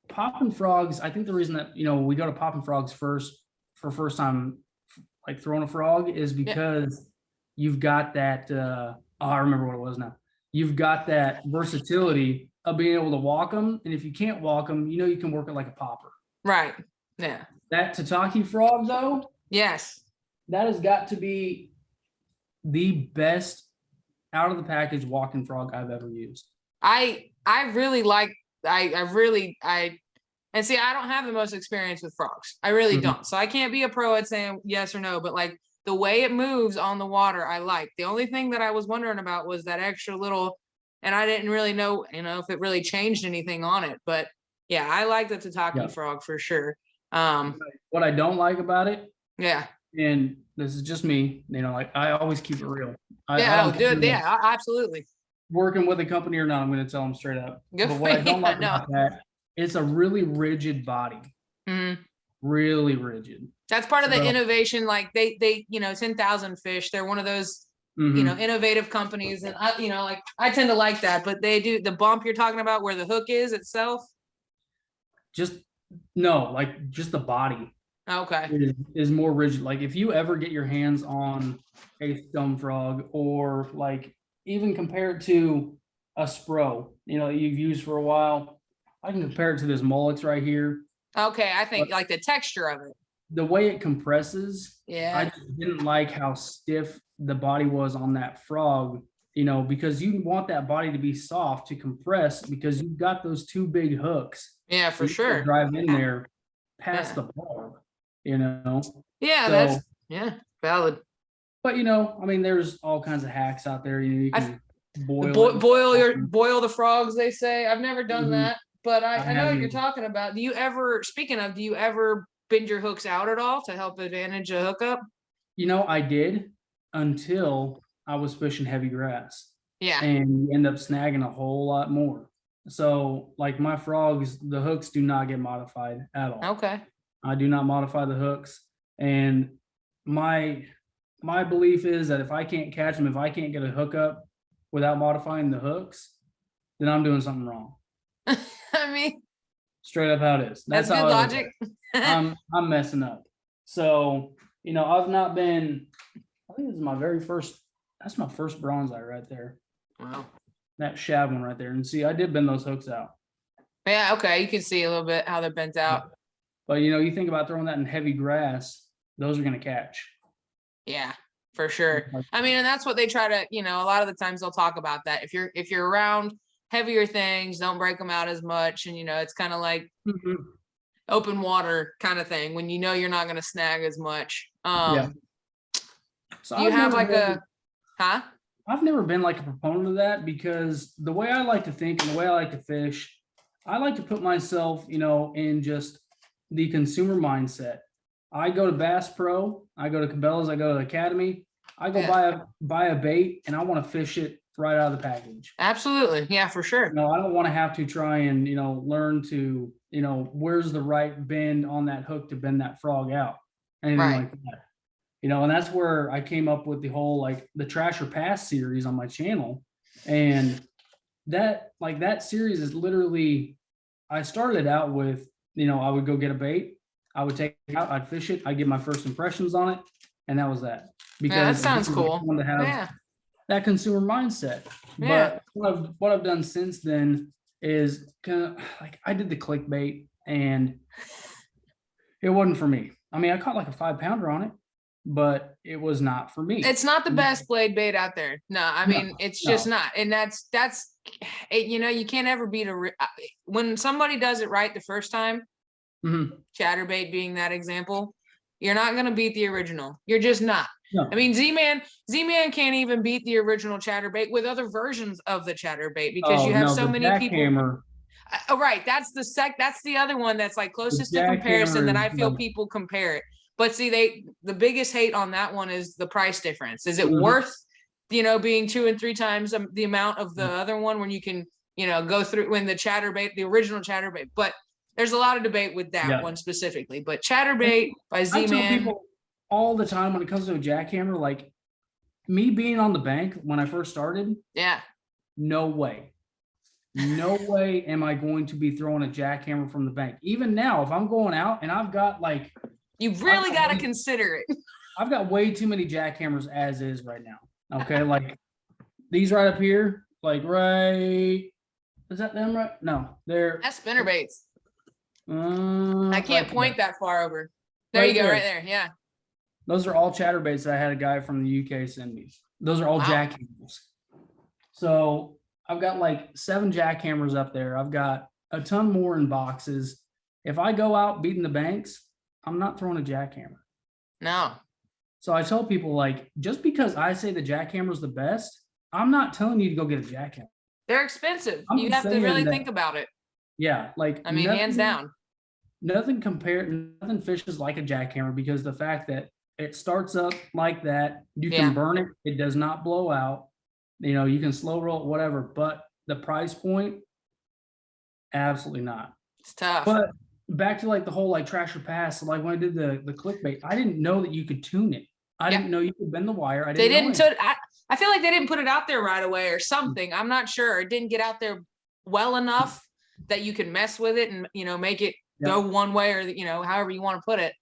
B: popping frogs, I think the reason that, you know, we go to popping frogs first time, like throwing a frog, is because you've got that, I remember what it was now. You've got that versatility of being able to walk them. And if you can't walk them, you know, you can work it like a popper.
C: Right. Yeah.
B: That tataki frog, though.
C: Yes.
B: That has got to be the best out of the package walking frog I've ever used.
C: I really like, and see, I don't have the most experience with frogs. I really don't. So I can't be a pro at saying yes or no, but like the way it moves on the water, I like. The only thing that I was wondering about was that extra little, and I didn't really know, you know, if it really changed anything on it, but yeah, I like the tataki frog for sure.
B: What I don't like about it.
C: Yeah.
B: And this is just me, you know, like I always keep it real.
C: Absolutely.
B: Working with a company or not, I'm going to tell them straight up. But what I don't like about that, it's a really rigid body. Really rigid.
C: That's part of the innovation. Like they, you know, 10,000 Fish. They're one of those, you know, innovative companies, and I, you know, like I tend to like that. But they do the bump you're talking about where the hook is itself.
B: Just the body.
C: Okay.
B: Is more rigid. Like if you ever get your hands on a stone frog, or like even compare it to a Spro, you know, that you've used for a while, I can compare it to this Mullets right here.
C: Okay, I think like the texture of it.
B: The way it compresses,
C: yeah.
B: I just didn't like how stiff the body was on that frog, you know, because you want that body to be soft to compress, because you've got those two big hooks.
C: Yeah, for sure.
B: Drive in there past the barb. You know,
C: that's valid.
B: But you know, I mean, there's all kinds of hacks out there. You can
C: boil the frogs. They say I've never done that, but I know what you're talking about. Do you ever bend your hooks out at all to help advantage a hookup?
B: You know, I did until I was fishing heavy grass.
C: Yeah,
B: and you end up snagging a whole lot more. So, like my frogs, the hooks do not get modified at all.
C: Okay.
B: I do not modify the hooks, and my belief is that if I can't catch them, if I can't get a hookup without modifying the hooks, then I'm doing something wrong.
C: I mean,
B: straight up how it is.
C: That's good logic.
B: I'm messing up. So, you know, I've not been. I think this is my very first. That's my first bronzeye right there.
C: Wow.
B: That shad one right there, and see, I did bend those hooks out.
C: Yeah. Okay, you can see a little bit how they're bent out.
B: But, you know, you think about throwing that in heavy grass, those are going to catch.
C: Yeah, for sure. I mean, and that's what they try to, you know, a lot of the times they'll talk about that. If you're around heavier things, don't break them out as much. And, you know, it's kind of like, open water kind of thing when you know you're not going to snag as much.
B: Yeah. So
C: Do you have like
B: I've never been like a proponent of that, because the way I like to think and the way I like to fish, I like to put myself, in just the consumer mindset. I go to Bass Pro, I go to Cabela's, I go to the Academy, I go buy a bait, and I want to fish it right out of the package.
C: Absolutely. Yeah, for sure.
B: I don't want to have to try and, learn to, where's the right bend on that hook to bend that frog out, anything like that. And that's where I came up with the whole, like, the Trash or Pass series on my channel. And that series is literally, I started out with, I would go get a bait, I would take it out, I'd fish it, I'd get my first impressions on it, and that was that.
C: Because that sounds cool.
B: I wanted to have that consumer mindset. But what I've done since then is kind of like, I did the clickbait, and it wasn't for me. I mean, I caught like a 5-pounder on it, but it was not for me.
C: It's not the best blade bait out there. No, I mean, it's just not. And that's it, you can't ever beat when somebody does it right the first time, Chatterbait being that example, you're not going to beat the original. You're just not. No. I mean, Z-Man can't even beat the original Chatterbait with other versions of the Chatterbait, because you have so many people. Right. That's the other one that's like closest to comparison that I feel people compare it. But see, the biggest hate on that one is the price difference. Is it worth, being 2 and 3 times the amount of the other one, when you can, go through when the original Chatterbait? But there's a lot of debate with that one specifically. But Chatterbait by Z-Man.
B: I tell people all the time when it comes to a jackhammer, like me being on the bank when I first started. Yeah. No way am I going to be throwing a jackhammer from the bank. Even now, if I'm going out and I've got like.
C: You've really got to consider it.
B: I've got way too many jackhammers as is right now. Okay. Like these right up here, like is that them right? No,
C: that's spinnerbaits. I can't point that far over. There you go. Right there. Yeah.
B: Those are all chatterbaits that I had a guy from the UK send me. Those are all jackhammers. So I've got like 7 jackhammers up there. I've got a ton more in boxes. If I go out beating the banks, I'm not throwing a jackhammer.
C: No.
B: So I tell people, like, just because I say the jackhammer is the best, I'm not telling you to go get a jackhammer.
C: They're expensive. You have to really think about it.
B: Yeah. Like,
C: I mean, hands down.
B: Nothing fishes like a jackhammer, because the fact that it starts up like that, you can burn it. It does not blow out. You can slow roll it, whatever. But the price point, absolutely not.
C: It's tough.
B: But back to like the whole like Trash or Pass. So like when I did the clickbait, I didn't know that you could tune it. I didn't know you could bend the wire.
C: I feel like they didn't put it out there right away or something. I'm not sure. It didn't get out there well enough that you can mess with it and make it go one way, or however you want to put it.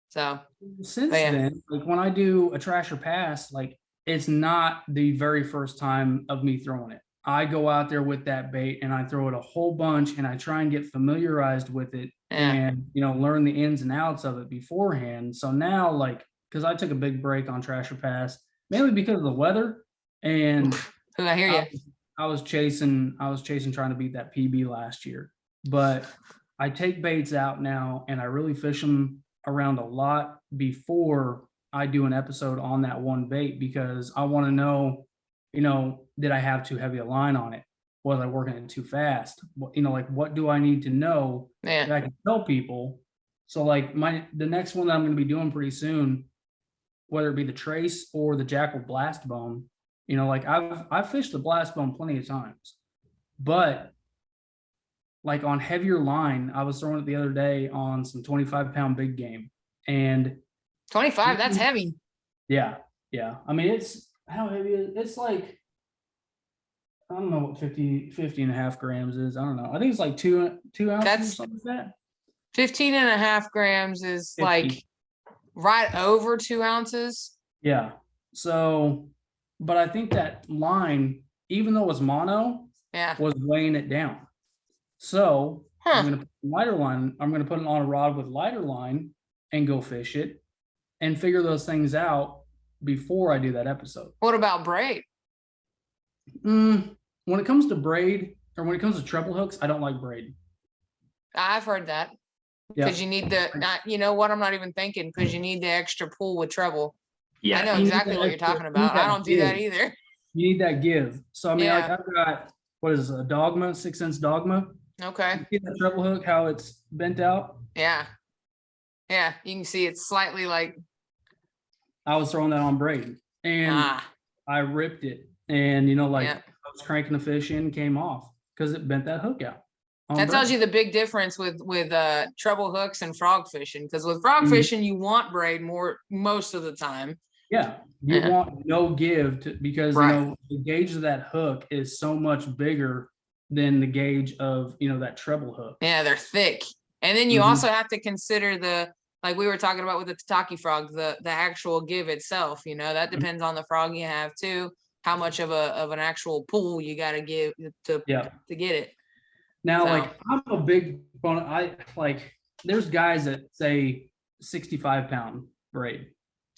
C: So
B: since then, like when I do a Trash or Pass, like it's not the very first time of me throwing it. I go out there with that bait and I throw it a whole bunch, and I try and get familiarized with it and, learn the ins and outs of it beforehand. So now, like, because I took a big break on Trash or Pass, mainly because of the weather. And
C: I hear you.
B: I was chasing trying to beat that PB last year. But I take baits out now and I really fish them around a lot before I do an episode on that one bait, because I want to know, did I have too heavy a line on it? Was I working it too fast? Like what do I need to know that I can tell people? So like the next one that I'm going to be doing pretty soon, whether it be the Trace or the Jackal Blast Bone, like I've fished the Blast Bone plenty of times, but like on heavier line, I was throwing it the other day on some 25-pound big game, and
C: 25, that's heavy.
B: Yeah. I mean, how heavy is it? It's like, I don't know what 50 and a half grams is. I don't know. I think it's like 2 ounces or something like that.
C: 15 and a half grams is 50. Like right over 2 ounces.
B: Yeah. So, but I think that line, even though it was mono, was weighing it down. So I'm going to put lighter line. I'm going to put it on a rod with lighter line and go fish it and figure those things out before I do that episode.
C: What about braid?
B: When it comes to braid, or when it comes to treble hooks, I don't like braid.
C: I've heard that. because you need the, not, you know what, I'm not even thinking, because you need the extra pull with treble.
B: Yeah,
C: I know
B: you need
C: exactly
B: that
C: what you're
B: extra-
C: talking
B: you need
C: about. I
B: that
C: don't do that
B: give.
C: either.
B: You need that give. So I mean, like
C: Yeah.
B: I've got what is a dogma, 6 inch dogma.
C: Okay.
B: You see that treble hook, how it's bent out?
C: Yeah. Yeah. You can see it's slightly like,
B: I was throwing that on braid and I ripped it. And you know, like
C: yeah.
B: I was cranking the fish in, came off because it bent that hook out.
C: That tells you the big difference with treble hooks and frog fishing. Because with frog fishing, you want braid most of the time.
B: Yeah, you want no give because you know the gauge of that hook is so much bigger than the gauge of that treble hook.
C: Yeah, they're thick, and then you also have to consider like we were talking about with the tataki frog, the actual give itself. That depends on the frog you have too. How much of an actual pull you got to give to get it.
B: Now, like I'm a big there's guys that say 65-pound braid.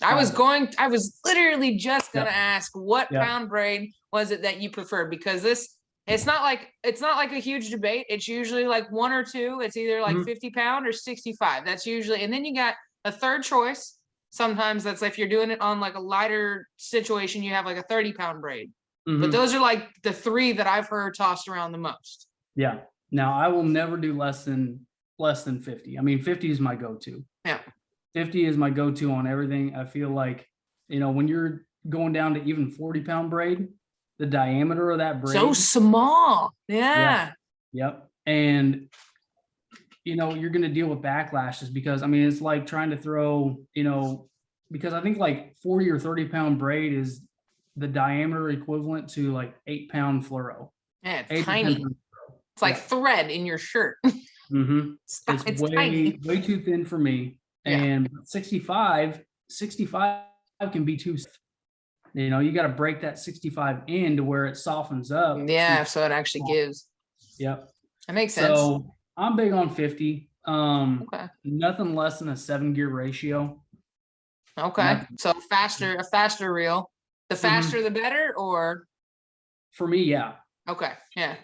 C: I was literally just gonna ask what pound braid was it that you prefer, because it's not like a huge debate. It's usually like one or two. It's either like 50-pound or 65. That's usually, and then you got a third choice. Sometimes that's if you're doing it on like a lighter situation, you have like a 30-pound braid. But those are like the three that I've heard tossed around the most.
B: Yeah. Now I will never do less than 50. I mean, 50 is my go-to.
C: Yeah.
B: 50 is my go-to on everything. I feel like, when you're going down to even 40-pound braid, the diameter of that braid.
C: So small. Yeah.
B: Yep. And, you're going to deal with backlashes because, I mean, it's like trying to throw, because I think like 40 or 30-pound braid is the diameter equivalent to like 8-pound fluoro.
C: Yeah, it's tiny. It's like thread in your shirt.
B: It's way too thin for me. And 65 can be too. You got to break that 65 in to where it softens up.
C: Yeah, so it actually gives.
B: Yep.
C: That makes sense.
B: So I'm big on 50. Nothing less than a 7-gear ratio.
C: Okay. So a faster reel. The faster the better, or?
B: For me, yeah.
C: Okay. Yeah.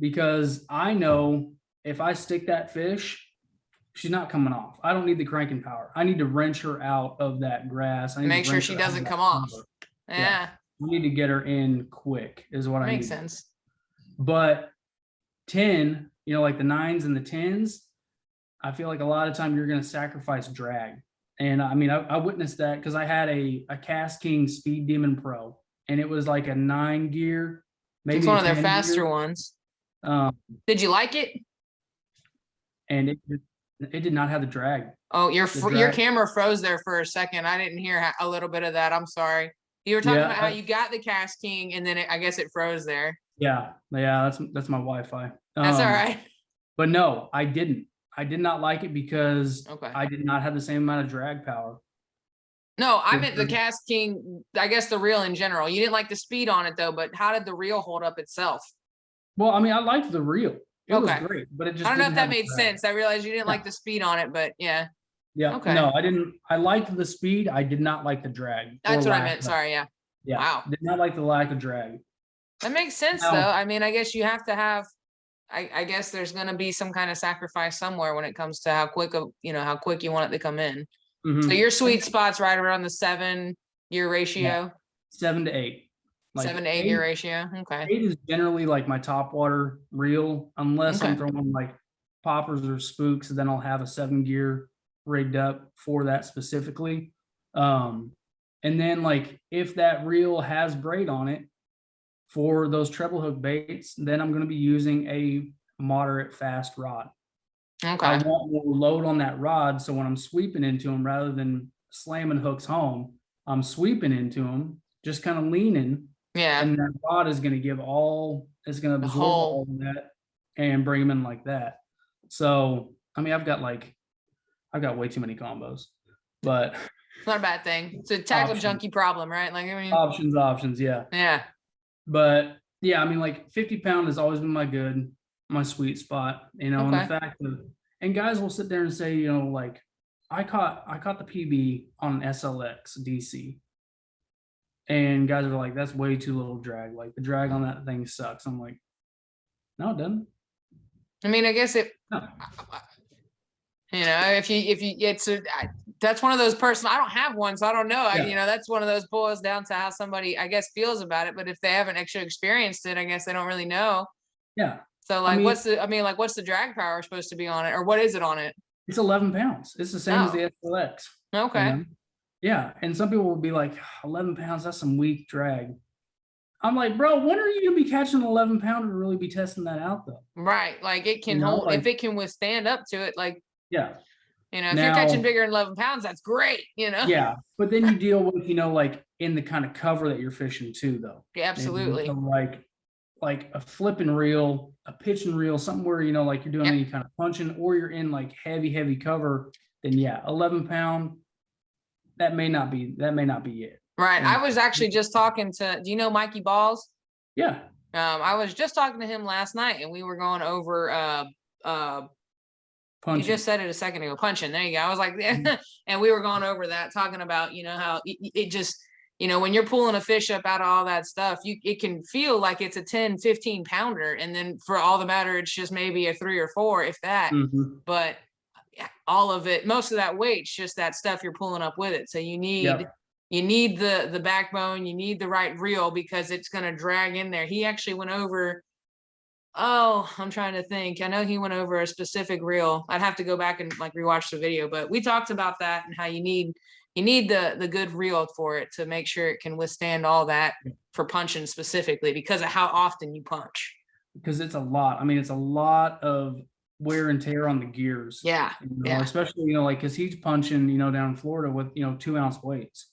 B: Because I know if I stick that fish, she's not coming off. I don't need the cranking power. I need to wrench her out of that grass. I need
C: make
B: to
C: sure she doesn't come off. Yeah.
B: I need to get her in quick is what I need.
C: Makes sense.
B: But 10, like the 9s and the 10s, I feel like a lot of time you're going to sacrifice drag. And I mean, I witnessed that because I had a Cast King Speed Demon Pro, and it was like a 9-gear. Maybe
C: it's one of their faster ones. Did you like it?
B: And it did not have the drag.
C: Oh, your camera froze there for a second. I didn't hear a little bit of that. I'm sorry. You were talking about how you got the Cast King, and then I guess it froze there.
B: Yeah, that's my Wi-Fi.
C: That's all right.
B: But no, I didn't. I did not like it because I did not have the same amount of drag power.
C: No, I meant the Cast King. I guess the reel in general. You didn't like the speed on it though, but how did the reel hold up itself?
B: Well, I mean, I liked the reel. It was great, but it just.
C: I don't know if that made sense. I realized you didn't like the speed on it, but yeah.
B: Yeah. Okay. No, I didn't. I liked the speed. I did not like the drag.
C: That's what I meant. Sorry. Yeah.
B: Yeah. Wow. Did not like the lack of drag.
C: That makes sense though. I mean, I guess you have to have. I guess there's going to be some kind of sacrifice somewhere when it comes to how quick how quick you want it to come in. So your sweet spot's right around the 7-year ratio.
B: Yeah. 7 to 8.
C: Like 7 to 8 year ratio. Okay.
B: 8 is generally like my top water reel, unless I'm throwing like poppers or spooks. Then I'll have a 7-gear rigged up for that specifically. And then like if that reel has braid on it for those treble hook baits, then I'm going to be using a moderate fast rod.
C: Okay.
B: I want more load on that rod, so when I'm sweeping into them, rather than slamming hooks home, I'm sweeping into them, just kind of leaning.
C: Yeah.
B: And that rod is going to give it's going to absorb all of that and bring them in like that. So, I mean, I've got way too many combos, but
C: it's not a bad thing. It's a tackle junkie problem, right? Like, I mean,
B: options. Yeah.
C: Yeah.
B: But yeah, I mean, like 50-pound has always been my sweet spot, and the fact that, and guys will sit there and say, like I caught the PB on an SLX DC, and guys are like, that's way too little drag. Like the drag on that thing sucks. I'm like, no, it doesn't.
C: I mean, I guess You know, if you that's one of those personal. I don't have one, so I don't know.
B: Yeah.
C: You know, that's one of those boils down to how somebody, I guess, feels about it. But if they haven't actually experienced it, I guess they don't really know.
B: Yeah.
C: So like,
B: I mean,
C: what's the drag power supposed to be on it, or what is it on it?
B: It's 11 pounds. It's the same as the SLX.
C: Okay.
B: You know? Yeah. And some people will be like, 11 pounds, that's some weak drag. I'm like, bro, when are you gonna be catching an 11 pounder to really be testing that out though?
C: Right. Like it can hold, like, if it can withstand up to it, like,
B: yeah.
C: You know, if you're catching bigger than 11 pounds, that's great, you know?
B: Yeah. But then you deal with, you know, like in the kind of cover that you're fishing too, though.
C: Yeah, absolutely.
B: So like a flipping reel, a pitching reel, something where, you know, like you're doing any kind of punching, or you're in like heavy cover, then yeah, 11 pound, that may not be it.
C: Right. I was actually just talking to, do you know Mikey Balls?
B: Yeah.
C: I was just talking to him last night, and we were going over punching. You just said it a second ago, punching. There you go. I was like, and we were going over that, talking about, you know, how it just, you know, when you're pulling a fish up out of all that stuff, it can feel like it's a 10, 15 pounder. And then for all the matter, it's just maybe a 3 or 4, if that. But all of it, most of that weight's just that stuff you're pulling up with it. So you need the backbone, you need the right reel, because it's going to drag in there. He actually went over, I'm trying to think. I know he went over a specific reel. I'd have to go back and like rewatch the video, but we talked about that and how you need the good reel for it to make sure it can withstand all that for punching specifically, because of how often you punch.
B: Because it's a lot. I mean, it's a lot of wear and tear on the gears.
C: Yeah.
B: You know, especially, you know, like, because he's punching, you know, down in Florida with, you know, 2-ounce weights.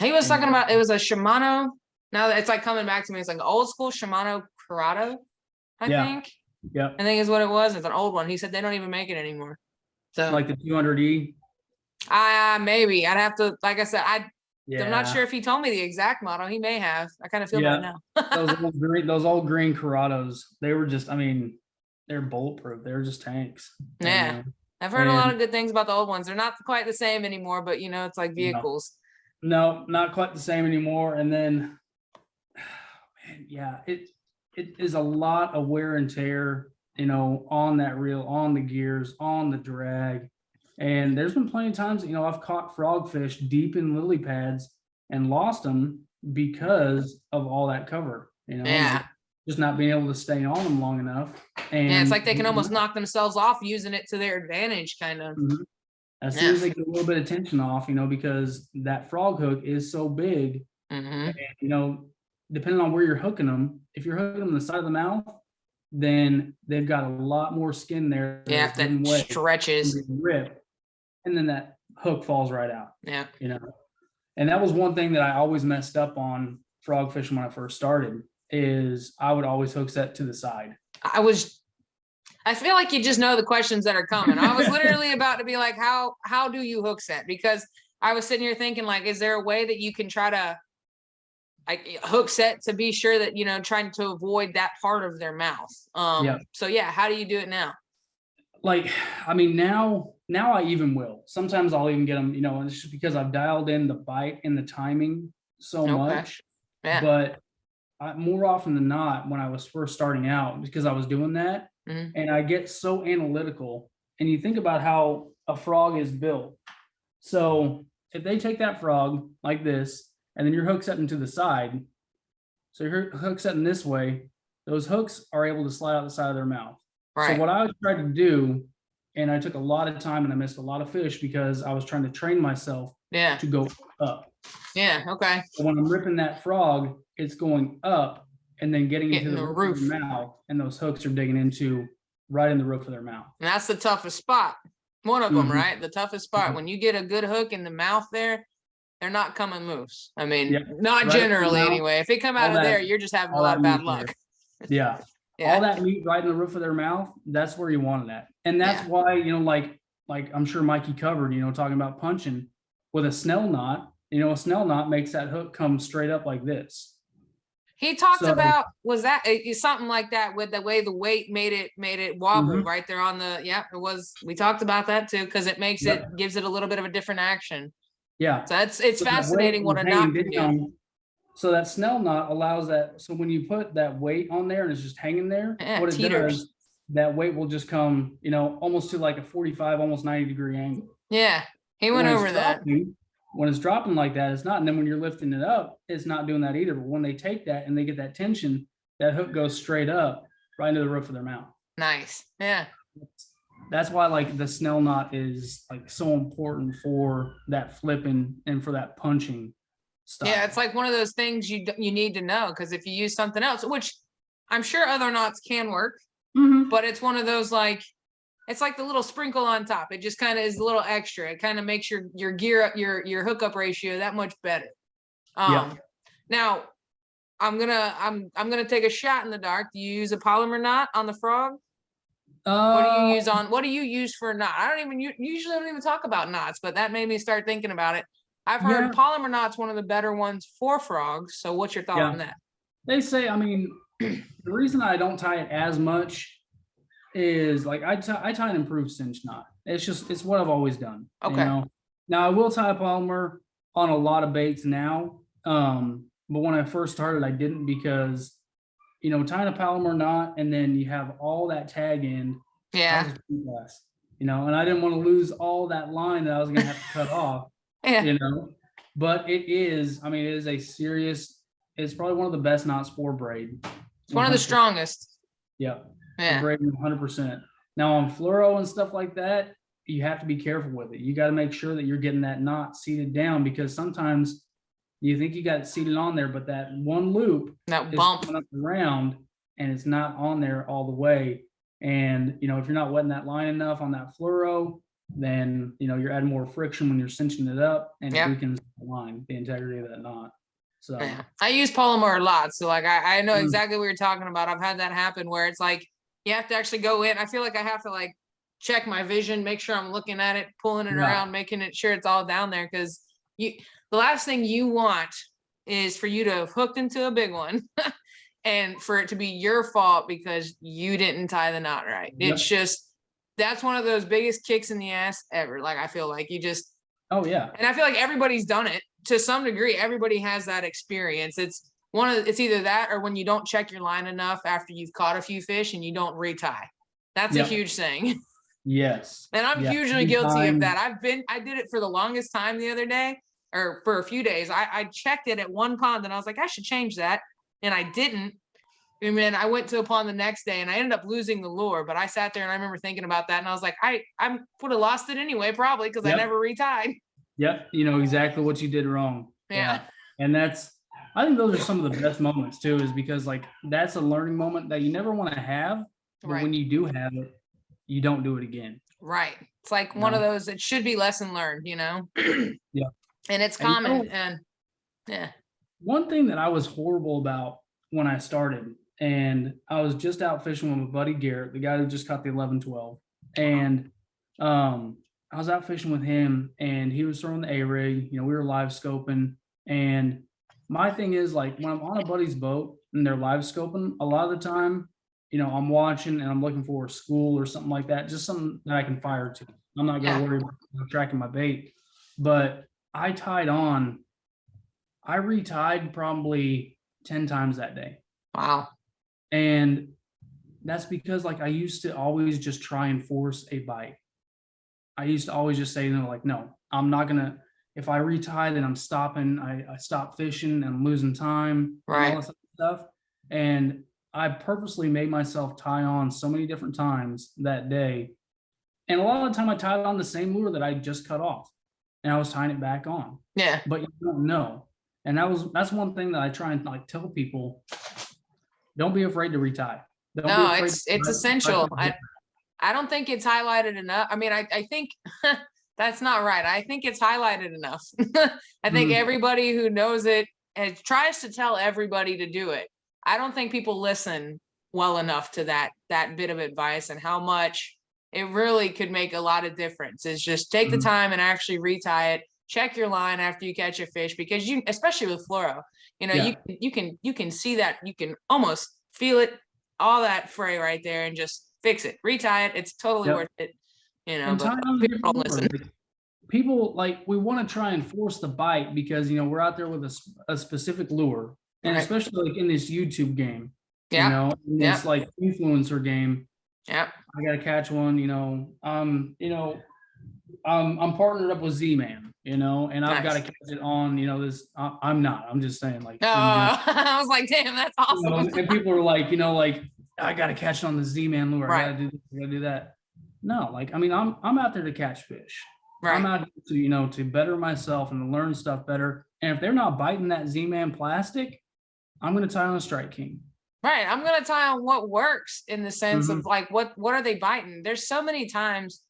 C: He was talking about, it was a Shimano. Now it's like coming back to me. It's like an old school Shimano Corrado, I think.
B: Yeah.
C: I think is what it was. It's an old one. He said they don't even make it anymore. So
B: like the 200E.
C: Maybe I'd have to, like I said, I'm not sure if he told me the exact model. He may have. I kind of feel that now.
B: those old green Corrados, they were just, I mean, they're bulletproof. They're just tanks.
C: Yeah. I've heard a lot of good things about the old ones. They're not quite the same anymore, but you know, it's like vehicles.
B: No, not quite the same anymore. And then, it is a lot of wear and tear, you know, on that reel, on the gears, on the drag. And there's been plenty of times, you know, I've caught frogfish deep in lily pads and lost them because of all that cover, you know, just not being able to stay on them long enough. And
C: it's like they can almost knock themselves off using it to their advantage, kind of.
B: As soon as they get a little bit of tension off, you know, because that frog hook is so big, and, you know, depending on where you're hooking them, if you're hooking them on the side of the mouth, then they've got a lot more skin there.
C: Yeah, that stretches.
B: Rip, and then that hook falls right out.
C: Yeah.
B: You know, and that was one thing that I always messed up on frog fishing when I first started, is I would always hook set to the side.
C: I feel like you just know the questions that are coming. I was literally about to be like, how do you hook set? Because I was sitting here thinking, like, is there a way that you can try to like hook set to be sure that, you know, trying to avoid that part of their mouth? So yeah, how do you do it now?
B: Like, I mean, now I even will. Sometimes I'll even get them, you know, and it's just because I've dialed in the bite and the timing so much.
C: Yeah.
B: But more often than not, when I was first starting out, because I was doing that, and I get so analytical, and you think about how a frog is built. So if they take that frog like this, and then you're hook setting to the side, so you're hook setting this way, those hooks are able to slide out the side of their mouth. Right. So what I tried to do, and I took a lot of time and I missed a lot of fish because I was trying to train myself to go up.
C: Yeah. Okay.
B: So when I'm ripping that frog, it's going up and then getting into the roof of their mouth, and those hooks are digging into right in the roof of their mouth.
C: And that's the toughest spot. One of them, right? The toughest spot. When you get a good hook in the mouth there, they're not coming loose. I mean, not generally anyway. If they come out of there, you're just having a lot of bad luck.
B: Yeah. All that meat right in the roof of their mouth, that's where you want it at. And that's why, you know, like I'm sure Mikey covered, you know, talking about punching with a snell knot, you know, a snell knot makes that hook come straight up like this.
C: He talked about, was that something like that with the way the weight made it wobble right there on the, it was, we talked about that too, because it makes it, gives it a little bit of a different action. Yeah. So it's fascinating what a knot can do.
B: So that snell knot allows that. So when you put that weight on there and it's just hanging there, what it does that weight will just come, you know, almost to like a 45, almost 90-degree angle.
C: Yeah, he went over that.
B: When it's dropping like that, it's not. And then when you're lifting it up, it's not doing that either. But when they take that and they get that tension, that hook goes straight up right into the roof of their mouth.
C: Nice. Yeah.
B: That's why like the snell knot is like so important for that flipping and for that punching stuff.
C: Yeah, it's like one of those things you need to know, because if you use something else, which I'm sure other knots can work, but it's one of those like, it's like the little sprinkle on top. It just kind of is a little extra. It kind of makes your gear up, your hookup ratio that much better. Now I'm gonna take a shot in the dark. Do you use a polymer knot on the frog? What do you use for a knot? I don't even usually don't even talk about knots, but that made me start thinking about it. I've heard polymer knots one of the better ones for frogs. So what's your thought on that?
B: They say, I mean, the reason I don't tie it as much is like I tie an improved cinch knot. It's what I've always done.
C: Okay.
B: You know? Now I will tie a polymer on a lot of baits now. But when I first started, I didn't, because you know, tying a Polymer knot and then you have all that tag end.
C: Yeah.
B: You know, and I didn't want to lose all that line that I was going to have to cut off.
C: Yeah.
B: You know, but it is, I mean, it is a serious, it's probably one of the best knots for braid.
C: It's one of the strongest.
B: Yeah.
C: Yeah.
B: Braid 100%. Now on fluoro and stuff like that, you have to be careful with it. You got to make sure that you're getting that knot seated down, because sometimes you think you got it seated on there, but that one loop,
C: that bump
B: coming up around and it's not on there all the way. And, you know, if you're not wetting that line enough on that fluoro, then, you know, you're adding more friction when you're cinching it up, and it weakens the line, the integrity of that knot. So
C: yeah. I use polymer a lot. So like, I know exactly what you're talking about. I've had that happen where it's like, you have to actually go in. I feel like I have to like check my vision, make sure I'm looking at it, pulling it around, making it sure it's all down there. Cause the last thing you want is for you to have hooked into a big one and for it to be your fault because you didn't tie the knot right. It's just, that's one of those biggest kicks in the ass ever. Like, I feel like you just,
B: oh yeah.
C: And I feel like everybody's done it to some degree. Everybody has that experience. It's either that or when you don't check your line enough after you've caught a few fish and you don't retie. That's a huge thing.
B: Yes.
C: And I'm hugely guilty of that. I did it for the longest time the other day, or for a few days. I checked it at one pond and I was like, I should change that. And I didn't. And then I went to a pond the next day and I ended up losing the lure, but I sat there and I remember thinking about that and I was like, I would have lost it anyway, probably, because I never retied.
B: Yep. You know exactly what you did wrong.
C: Yeah.
B: And I think those are some of the best moments too, is because like, that's a learning moment that you never want to have, but when you do have it, you don't do it again.
C: Right. It's like one of those, it should be lesson learned, you know?
B: Yeah.
C: And it's common. And
B: one thing that I was horrible about when I started, and I was just out fishing with my buddy Garrett, the guy who just caught the 11-12. And I was out fishing with him and he was throwing the A-rig, you know, we were live scoping. And my thing is, like, when I'm on a buddy's boat and they're live scoping, a lot of the time, you know, I'm watching and I'm looking for a school or something like that, just something that I can fire to. I'm not going to worry about tracking my bait. But I retied probably 10 times that day. Wow. And that's because like I used to always just try and force a bite. I used to always just say, you know, like, no, I'm not gonna, if I retie, then I'm stopping, I stop fishing and I'm losing time, and all this stuff. And I purposely made myself tie on so many different times that day. And a lot of the time I tied on the same lure that I just cut off and I was tying it back on. Yeah. But you don't know. And that's one thing that I try and like tell people, don't be afraid to retie.
C: No, it's essential. I don't think it's highlighted enough. I mean, I think that's not right. I think it's highlighted enough. I think everybody who knows it and tries to tell everybody to do it. I don't think people listen well enough to that bit of advice and how much it really could make a lot of difference. Is just take the time and actually retie it. Check your line after you catch a fish, because especially with fluoro, you know, you can see that, you can almost feel it, all that fray right there, and just fix it, retie it. It's totally worth it, you know. But people don't listen.
B: People like, we want to try and force the bite because, you know, we're out there with a specific lure, and especially like in this YouTube game, you know, in this like influencer game,
C: Yeah.
B: I gotta catch one, I'm partnered up with Z-Man, and I've got to catch it on, this. I'm not. I'm just saying, like,
C: No, I was like, damn, that's awesome.
B: and people are like, like, I got to catch it on the Z-Man lure. I got to do this. I got to do that. No, like, I mean, I'm out there to catch fish.
C: Right.
B: I'm out to, to better myself and to learn stuff better. And if they're not biting that Z-Man plastic, I'm going to tie on a Strike King.
C: Right. I'm going to tie on what works in the sense of like, what are they biting? There's so many times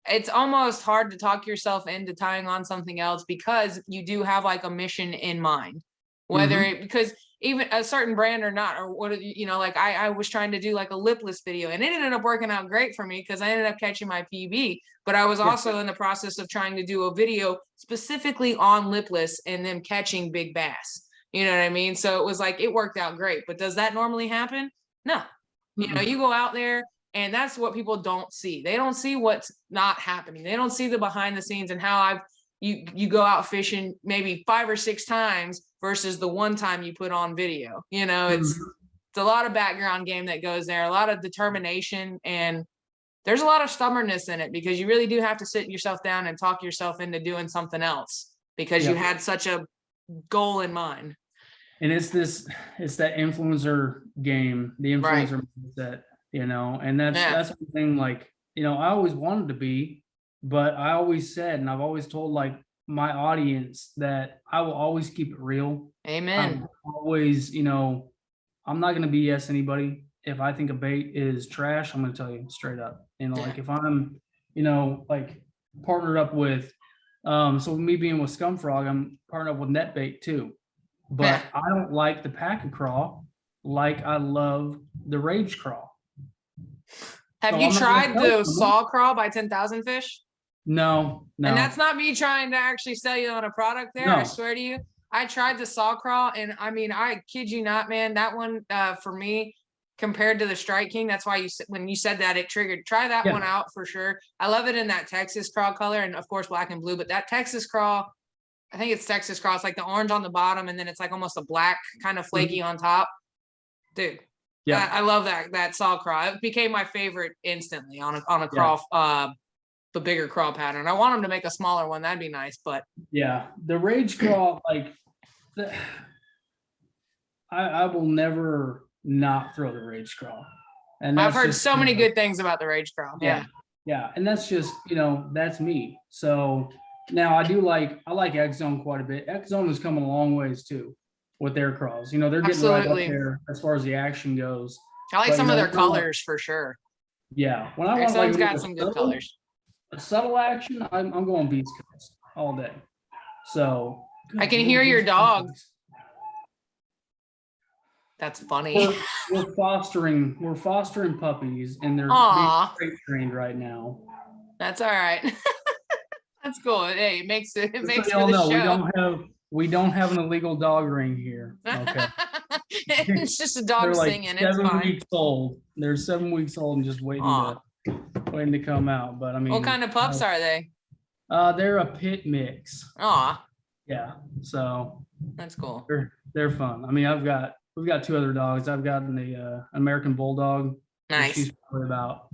C: it's almost hard to talk yourself into tying on something else because you do have like a mission in mind, whether because even a certain brand or not, or what, like I was trying to do like a lipless video and it ended up working out great for me because I ended up catching my PB, but I was also in the process of trying to do a video specifically on lipless and them catching big bass. You know what I mean? So it was like, it worked out great, but does that normally happen? No. You go out there, and that's what people don't see. They don't see what's not happening. They don't see the behind the scenes and how you go out fishing maybe 5 or 6 times versus the one time you put on video. It's a lot of background game that goes there, a lot of determination, and there's a lot of stubbornnness in it because you really do have to sit yourself down and talk yourself into doing something else because you had such a goal in mind.
B: And it's that influencer game, the influencer mindset. And that's one thing, like, I always wanted to be, but I always said, and I've always told like my audience that I will always keep it real.
C: Amen.
B: I'm always, I'm not going to BS anybody. If I think a bait is trash, I'm going to tell you straight up, like if I'm, like partnered up with, so me being with Scum Frog, I'm partnered up with Netbait too, but I don't like the pack and crawl like I love the Rage Crawl.
C: Have you tried the saw crawl by 10,000 Fish?
B: No.
C: And that's not me trying to actually sell you on a product there. No. I swear to you, I tried the saw crawl, and I mean, I kid you not, man. That one for me, compared to the Strike King, that's why when you said that, it triggered. Try that one out for sure. I love it in that Texas crawl color, and of course black and blue. But that Texas crawl, I think it's Texas crawl. It's like the orange on the bottom, and then it's like almost a black kind of flaky on top, dude. Yeah, I love that saw crawl. It became my favorite instantly on a crawl, the bigger crawl pattern. I want them to make a smaller one. That'd be nice, but
B: the Rage Crawl, like I will never not throw the Rage Crawl. And
C: I've heard so many good things about the Rage Crawl.
B: Yeah, and that's just that's me. So now I like X Zone quite a bit. X Zone is coming a long ways too with their crawls. They're getting right up there as far as the action goes.
C: I like some of their colors for sure.
B: Yeah, when I want
C: like got some good colors.
B: A subtle action, I'm going Beast Coast all day. So
C: I can hear your dog. That's funny.
B: We're fostering puppies, and they're being crate trained right now.
C: That's all right. That's cool. Hey, it makes for the
B: show. We don't have an illegal dog ring here. Okay.
C: It's just a dog singing. It's fine.
B: 7 weeks old. They're 7 weeks old and just waiting to come out. But I mean,
C: what kind of pups are they?
B: They're a pit mix.
C: Aw.
B: Yeah. So
C: that's cool.
B: They're fun. I mean, we've got 2 other dogs. I've got the American Bulldog.
C: Nice.
B: She's probably about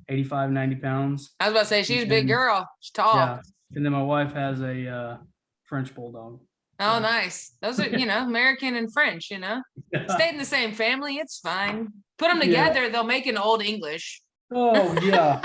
B: 85, 90 pounds.
C: I was about to say she's a big girl. She's tall. Yeah.
B: And then my wife has a French Bulldog.
C: Oh, nice. Those are, American and French, Stay in the same family. It's fine. Put them together. They'll make an Old English.
B: Oh, yeah.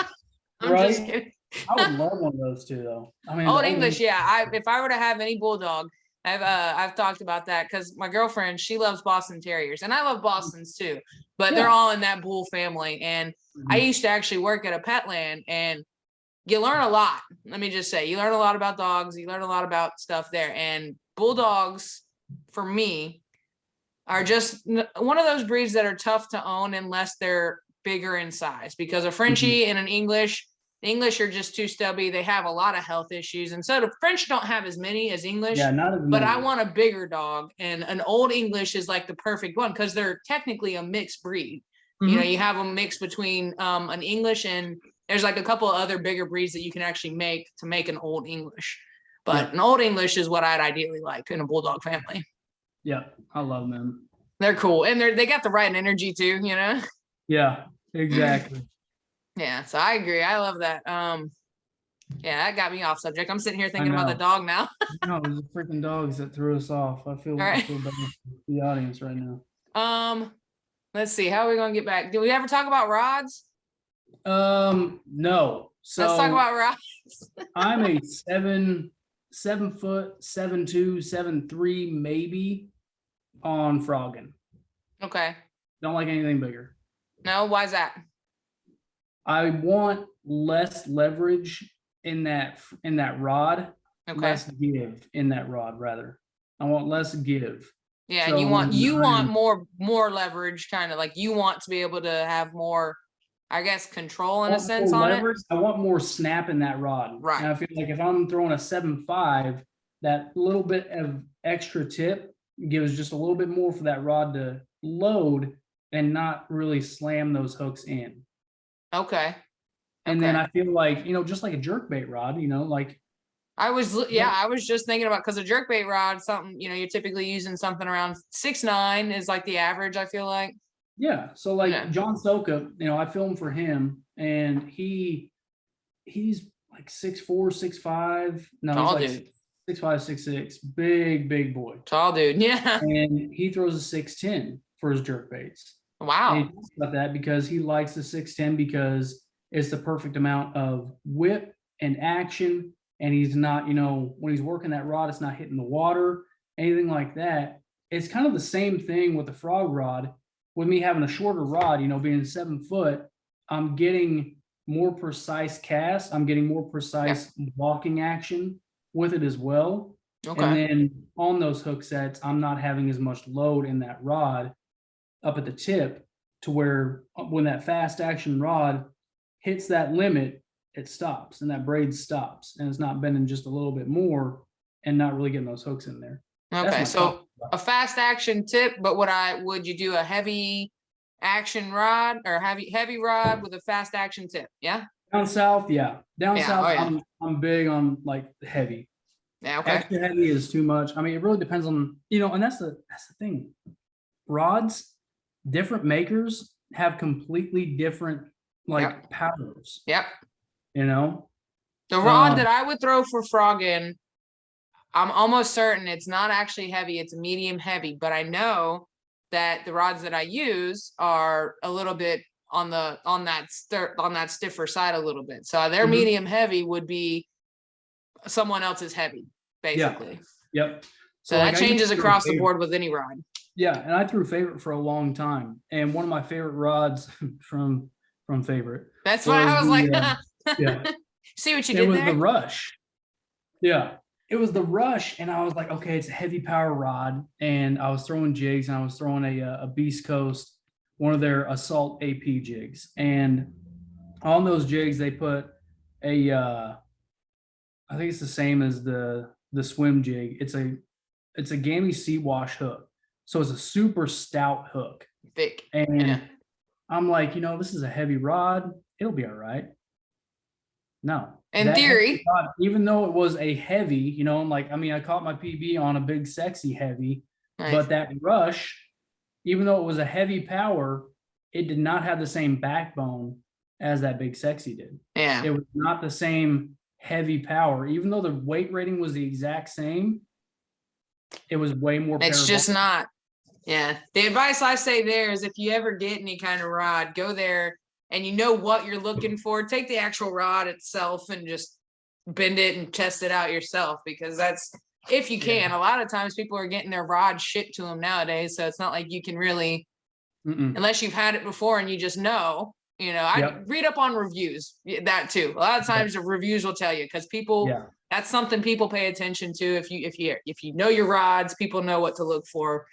C: I'm just kidding.
B: I would love one of those too, though. I mean,
C: Old English. Yeah. If I were to have any bulldog, I've talked about that because my girlfriend, she loves Boston Terriers, and I love Bostons too, but they're all in that bull family. And I used to actually work at a pet land, and you learn a lot. Let me just say, you learn a lot about dogs. You learn a lot about stuff there. And bulldogs, for me, are just one of those breeds that are tough to own unless they're bigger in size, because a Frenchie and an English, the English are just too stubby. They have a lot of health issues. And so the French don't have as many as English.
B: Yeah, not as many.
C: But I want a bigger dog. And an Old English is like the perfect one because they're technically a mixed breed. You have a mix between an English, and there's like a couple of other bigger breeds that you can actually make to make an Old English. But an Old English is what I'd ideally like in a bulldog family.
B: Yeah, I love them.
C: They're cool. And they got the right energy too,
B: Yeah. Exactly.
C: Yeah, so I agree. I love that. Yeah, that got me off subject. I'm sitting here
B: I
C: thinking about the
B: know.
C: dog now.
B: No, it was the freaking dogs that threw us off. I
C: All
B: feel
C: right.
B: bad for the audience right now.
C: Let's see. How are we gonna get back? Did we ever talk about rods?
B: No.
C: Let's talk
B: So
C: about rods.
B: I'm a 7 foot, 7'2", 7'3", maybe on froggin.
C: Okay.
B: Don't like anything bigger.
C: No, why's that?
B: I want less leverage in that rod,
C: Okay.
B: less give in that rod rather. I want less give.
C: Yeah,
B: So
C: and you want
B: I'm-
C: more leverage, kind of like you want to be able to have more, I guess, control in a
B: want
C: sense
B: more
C: on it.
B: leverage. I want more snap in that rod.
C: Right.
B: And I feel like if I'm throwing a 7.5, that little bit of extra tip gives just a little bit more for that rod to load and not really slam those hooks in.
C: Okay.
B: And then
C: Okay.
B: I feel like, just like a jerkbait rod, like
C: I was just thinking about, because a jerkbait rod, something, you're typically using something around 6'9" is like the average, I feel like.
B: yeah. So like
C: Yeah.
B: John Soka, I filmed for him and he's like 6'4", 6'5". No,
C: Tall
B: he's like
C: dude.
B: 6'5", 6'6", big boy.
C: Tall dude. Yeah.
B: And he throws a 6'10" for his jerkbaits. And he
C: Wow.
B: talks about that because he likes the 6'10" because it's the perfect amount of whip and action. And he's not, when he's working that rod, it's not hitting the water, anything like that. It's kind of the same thing with the frog rod. With me having a shorter rod, being 7 foot, I'm getting more precise casts. I'm getting more precise walking action with it as well.
C: Okay.
B: And then on those hook sets, I'm not having as much load in that rod up at the tip to where when that fast action rod hits that limit, it stops and that braid stops and it's not bending just a little bit more and not really getting those hooks in there.
C: Okay, so a fast action tip, but would you do a heavy action rod or heavy rod with a fast action tip? Yeah.
B: Down south, yeah. Down south,
C: oh, yeah.
B: I'm big on like heavy.
C: Yeah. Okay.
B: Extra heavy is too much. I mean, it really depends on, and that's the thing. Rods, different makers have completely different powers.
C: Yep.
B: The
C: rod that I would throw for froggin, I'm almost certain it's not actually heavy, it's medium heavy, but I know that the rods that I use are a little bit on that stiffer side a little bit. So their medium heavy would be someone else's heavy, basically.
B: Yep.
C: So that changes across the board with any rod.
B: Yeah, and I threw Favorite for a long time, and one of my favorite rods from Favorite.
C: That's why I was like,
B: yeah.
C: See what you did there?
B: It was the Rush. Yeah, it was the Rush, and I was like, okay, it's a heavy power rod, and I was throwing jigs, and I was throwing a Beast Coast, one of their Assault AP jigs, and on those jigs they put a, I think it's the same as the swim jig. It's a gammy sea wash hook. So it's a super stout hook.
C: Thick.
B: And I'm like, this is a heavy rod. It'll be all right. No.
C: In theory.
B: Rod, even though it was a heavy, I caught my PB on a big sexy heavy, nice. But that Rush, even though it was a heavy power, it did not have the same backbone as that big sexy did.
C: Yeah.
B: It was not the same heavy power. Even though the weight rating was the exact same, it was way more.
C: It's just not. Yeah. The advice I say there is if you ever get any kind of rod, go there and you know what you're looking for. Take the actual rod itself and just bend it and test it out yourself, because that's, if you can. A lot of times people are getting their rod shipped to them nowadays. So it's not like you can really, unless you've had it before and you just know, I read up on reviews, that too. A lot of times the reviews will tell you, because people, that's something people pay attention to. If you know your rods, people know what to look for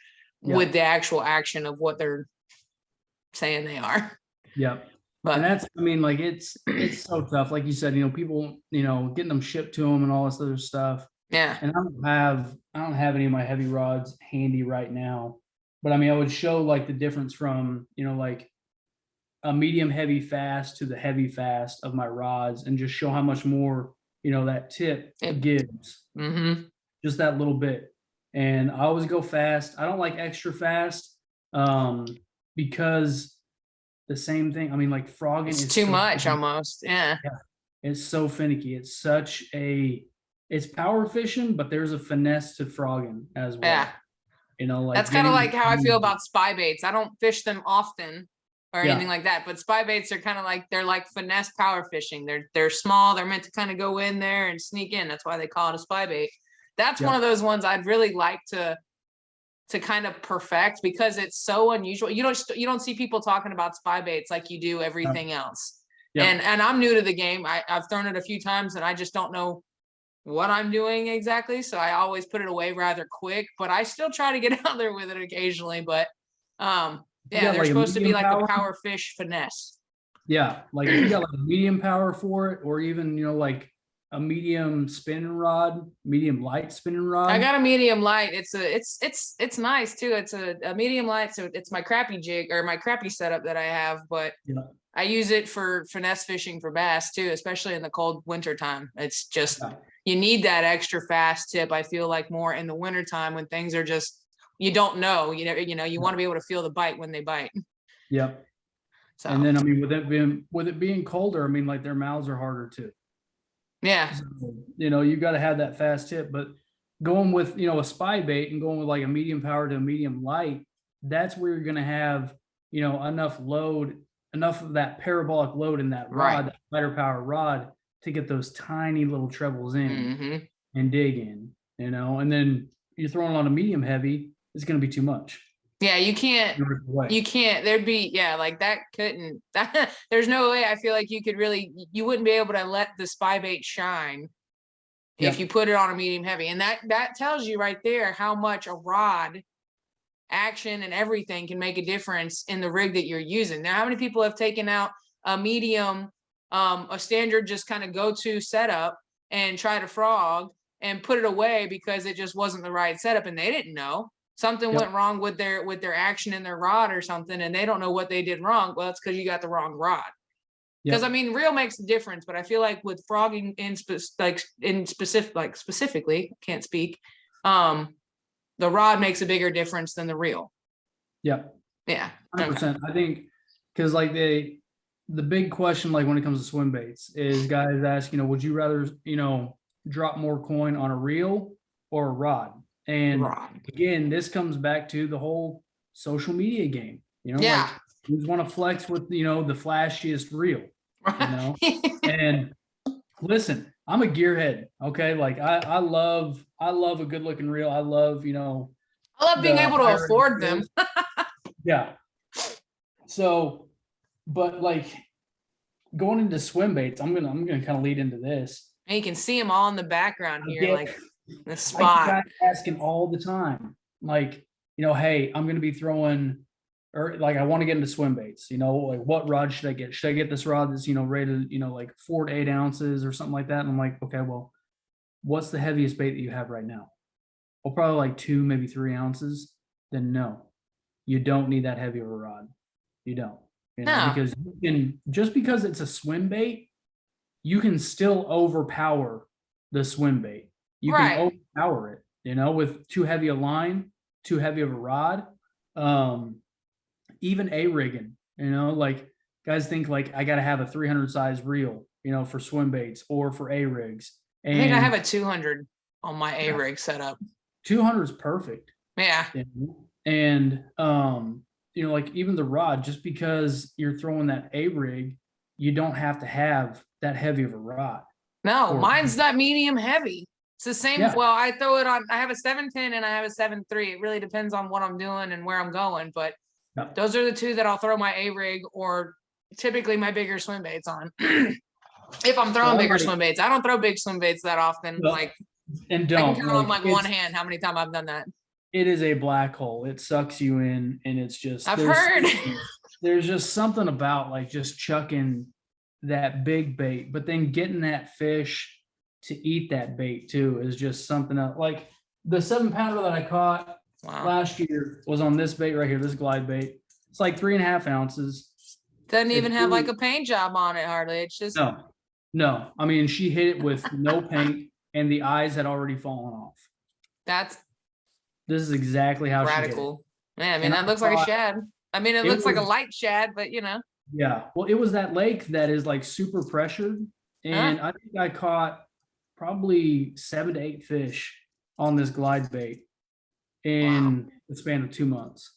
C: with the actual action of what they're saying they are.
B: Yep. But and that's, it's so tough. Like you said, people, getting them shipped to them and all this other stuff.
C: Yeah.
B: And I don't have any of my heavy rods handy right now, but I would show like the difference from, like a medium heavy fast to the heavy fast of my rods, and just show how much more, that tip gives. Just that little bit. And I always go fast. I don't like extra fast, because the same thing. I mean, like frogging
C: It's
B: is
C: too
B: so
C: much
B: finicky.
C: almost. Yeah.
B: Yeah, it's so finicky. It's power fishing, but there's a finesse to frogging as well.
C: Yeah.
B: You know, like
C: That's kind of
B: getting
C: like how I feel about spy baits. I don't fish them often or anything
B: yeah,
C: like that, but spy baits are kind of like, they're like finesse power fishing. They're small. They're meant to kind of go in there and sneak in. That's why they call it a spy bait. That's one
B: yeah,
C: of those ones I'd really like to kind of perfect, because it's so unusual. You don't see people talking about spy baits like you do everything else.
B: yeah,
C: And I'm new to the game. I've thrown it a few times and I just don't know what I'm doing exactly. So I always put it away rather quick, but I still try to get out there with it occasionally. But
B: you
C: yeah,
B: got
C: they're
B: like a
C: supposed to be
B: medium
C: like
B: power.
C: a power fish finesse.
B: Yeah, like if you got like a medium power for it, or even like a medium spinning rod, medium light spinning
C: I
B: rod.
C: got a medium light. It's nice too. It's a medium light. So it's my crappy jig or my crappy setup that I have, but
B: Yeah,
C: I use it for finesse fishing for bass too, especially in the cold winter time. It's just,
B: yeah,
C: you need that extra fast tip. I feel like more in the winter time when things are just, you don't know, you want to be able to feel the bite when they bite.
B: yeah.
C: So
B: And then I mean, with it being colder, I mean, like their mouths are harder too.
C: yeah,
B: So, you got to have that fast tip. But going with a spy bait and going with like a medium power to a medium light, that's where you're going to have enough load, enough of that parabolic load in that
C: right.
B: rod, that lighter power rod, to get those tiny little trebles in
C: Hmm.
B: and dig in. And then you're throwing on a medium heavy, it's going to be too much.
C: Yeah, you can't, there'd be, yeah, like that couldn't, there's no way I feel like you could really, you wouldn't be able to let the spy bait shine if you put it on a medium heavy. And that tells you right there how much a rod action and everything can make a difference in the rig that you're using. Now, how many people have taken out a medium, a standard just kind of go-to setup and try to frog and put it away because it just wasn't the right setup and they didn't know something went wrong with their action in their rod or something, and they don't know what they did wrong. Well, it's because you got the wrong rod. Because I mean, reel makes a difference, but I feel like with frogging specifically, can't speak. The rod makes a bigger difference than the reel.
B: Yeah.
C: Yeah.
B: 100%. I think because like the big question, like when it comes to swim baits, is guys ask, would you rather, drop more coin on a reel or a rod? And again, this comes back to the whole social media game. Like you just want to flex with the flashiest reel. And listen, I'm a gearhead. Okay, like I love a good looking reel. I love
C: I love being able to afford them.
B: Yeah. So, but like going into swim baits, I'm gonna kind of lead into this.
C: And you can see them all in the background here, like the spot.
B: I get asking all the time, like, hey, I'm gonna be throwing, or like I want to get into swim baits. Like what rod should I get? Should I get this rod that's rated like 4 to 8 ounces or something like that? And I'm like, okay, well, what's the heaviest bait that you have right now? Well, probably like 2, maybe 3 ounces. Then no, you don't need that heavy of a rod. You don't. Because you can, just because it's a swim bait, you can still overpower the swim bait. You can overpower it, with too heavy a line, too heavy of a rod. Even a rigging, like guys think like I got to have a 300 size reel, for swim baits or for a rigs. And
C: I think I have a 200 on my a rig setup.
B: 200 is perfect.
C: Yeah.
B: And like even the rod, just because you're throwing that a rig, you don't have to have that heavy of a rod.
C: No, mine's not medium heavy. It's the same. Well, I throw it on, I have a 710 and I have a 7.3. It really depends on what I'm doing and where I'm going, but those are the two that I'll throw my a rig or typically my bigger swim baits on. If I'm throwing bigger swim baits, I don't throw big swim baits that often.
B: And don't.
C: I can count on like one hand how many times I've done that.
B: It is a black hole. It sucks you in, and it's just.
C: I've heard.
B: There's just something about like just chucking that big bait, but then getting that fish to eat that bait too is just something else. Like the 7-pounder that I caught last year was on this bait right here, this glide bait. It's like 3.5 ounces.
C: Doesn't even have like a paint job on it hardly. It's just
B: no. I mean, she hit it with no paint, and the eyes had already fallen off. This is exactly how
C: radical. Yeah, I mean that looks like a shad. I mean, it looks like a light shad, but
B: Yeah. Well, it was that lake that is like super pressured. And I think I caught probably 7 to 8 fish on this glide bait in the span of 2 months.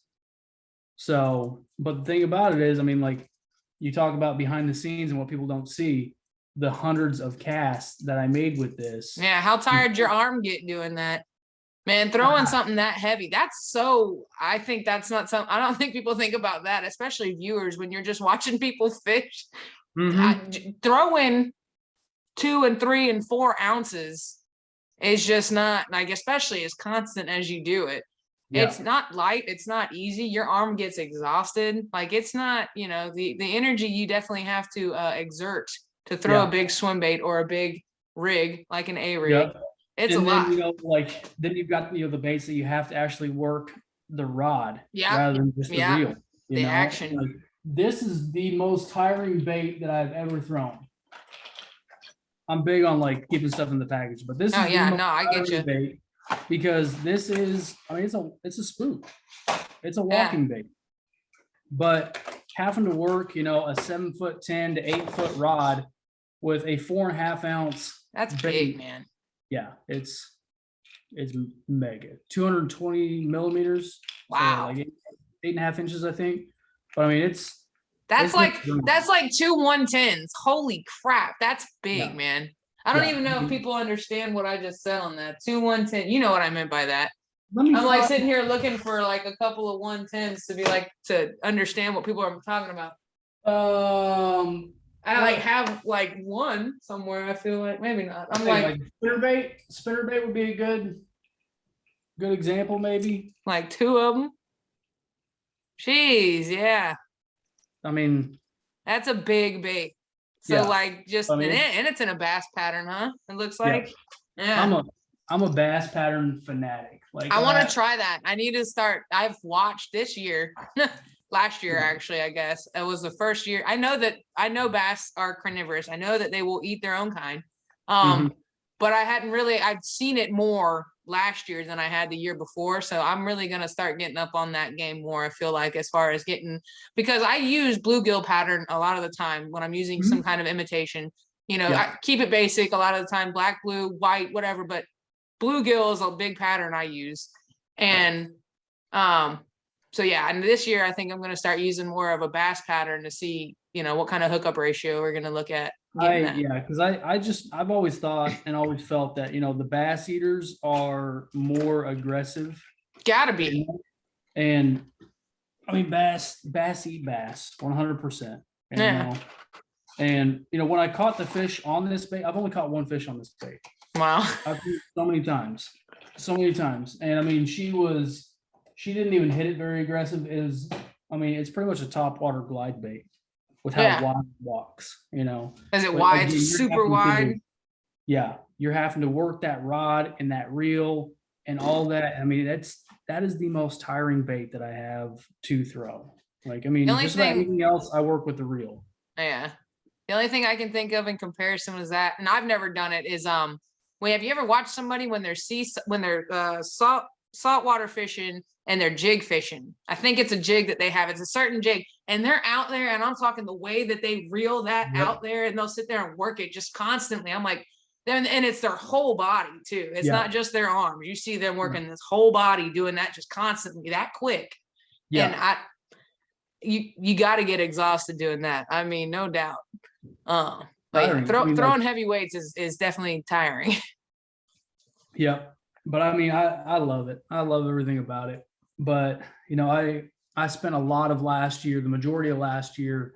B: So, but the thing about it is, I mean, like you talk about behind the scenes and what people don't see, the hundreds of casts that I made with this.
C: Yeah, how tired your arm get doing that? Man, throwing something that heavy, I think that's not something, I don't think people think about that, especially viewers, when you're just watching people fish. Throwing 2 and 3 and 4 ounces is just not, like, especially as constant as you do it. Yeah. It's not light, it's not easy. Your arm gets exhausted. Like, it's not, you know, the energy you definitely have to exert to throw a big swim bait or a big rig, like an A rig. It's a lot.
B: You know, like then you've got, you know, the baits that you have to actually work the rod rather than just the reel.
C: The action.
B: Like, this is the most tiring bait that I've ever thrown. I'm big on like keeping stuff in the package, but this is
C: I get you.
B: Bait because this is, I mean, it's a spook. It's a walking bait. But having to work, you know, a 7'10" to 8-foot rod with a 4.5 ounce.
C: That's bait, man.
B: Yeah, it's mega. 220 millimeters.
C: Wow.
B: So like 8.5 inches, I think. But I mean,
C: that's like 2 110s. Holy crap, that's big, man. I don't even know if people understand what I just said on that. 2 110. You know what I meant by that. I'm like sitting here looking for like a couple of 110s to be like to understand what people are talking about. I like have like one somewhere. I feel like maybe not. I'm like
B: spinnerbait would be a good example, maybe.
C: Like 2 of them. Jeez, yeah.
B: I mean,
C: that's a big bait. So like just and it's in a bass pattern, huh? It looks like. Yeah.
B: I'm a bass pattern fanatic. Like
C: I want to try that. I need to start. I've watched this year. Last year, actually, I guess it was the first year. I know bass are carnivorous. I know that they will eat their own kind. But I'd seen it more last year than I had the year before. So I'm really going to start getting up on that game more. I feel like as far as because I use bluegill pattern a lot of the time when I'm using some kind of imitation, you know, I keep it basic a lot of the time, black, blue, white, whatever, but bluegill is a big pattern I use. And, so yeah, and this year I think I'm going to start using more of a bass pattern to see, you know, what kind of hookup ratio we're going to look at.
B: Because I've always thought and always felt that, you know, the bass eaters are more aggressive.
C: Gotta be.
B: And I mean, bass eat bass 100%. You know? And, you know, when I caught the fish on this bait, I've only caught one fish on this bait.
C: Wow.
B: I've seen so many times. And I mean, she didn't even hit it very aggressive. It's pretty much a top water glide bait with how wide it walks, you know.
C: Is it wide? Again, super wide?
B: You're having to work that rod and that reel and all that. I mean, that is the most tiring bait that I have to throw. Like, I mean, just about anything else, I work with the reel.
C: Yeah. The only thing I can think of in comparison is that, and I've never done it, is have you ever watched somebody when they're saltwater fishing and they're jig fishing? I think it's a jig that they have. It's a certain jig, and they're out there, and I'm talking the way that they reel that out there, and they'll sit there and work it just constantly. I'm like, and it's their whole body too. It's not just their arms. You see them working this whole body doing that just constantly, that quick. And you got to get exhausted doing that. I mean, no doubt. But throwing heavy weights is definitely tiring.
B: But I mean, I love it. I love everything about it. But, you know, I spent a lot of the majority of last year,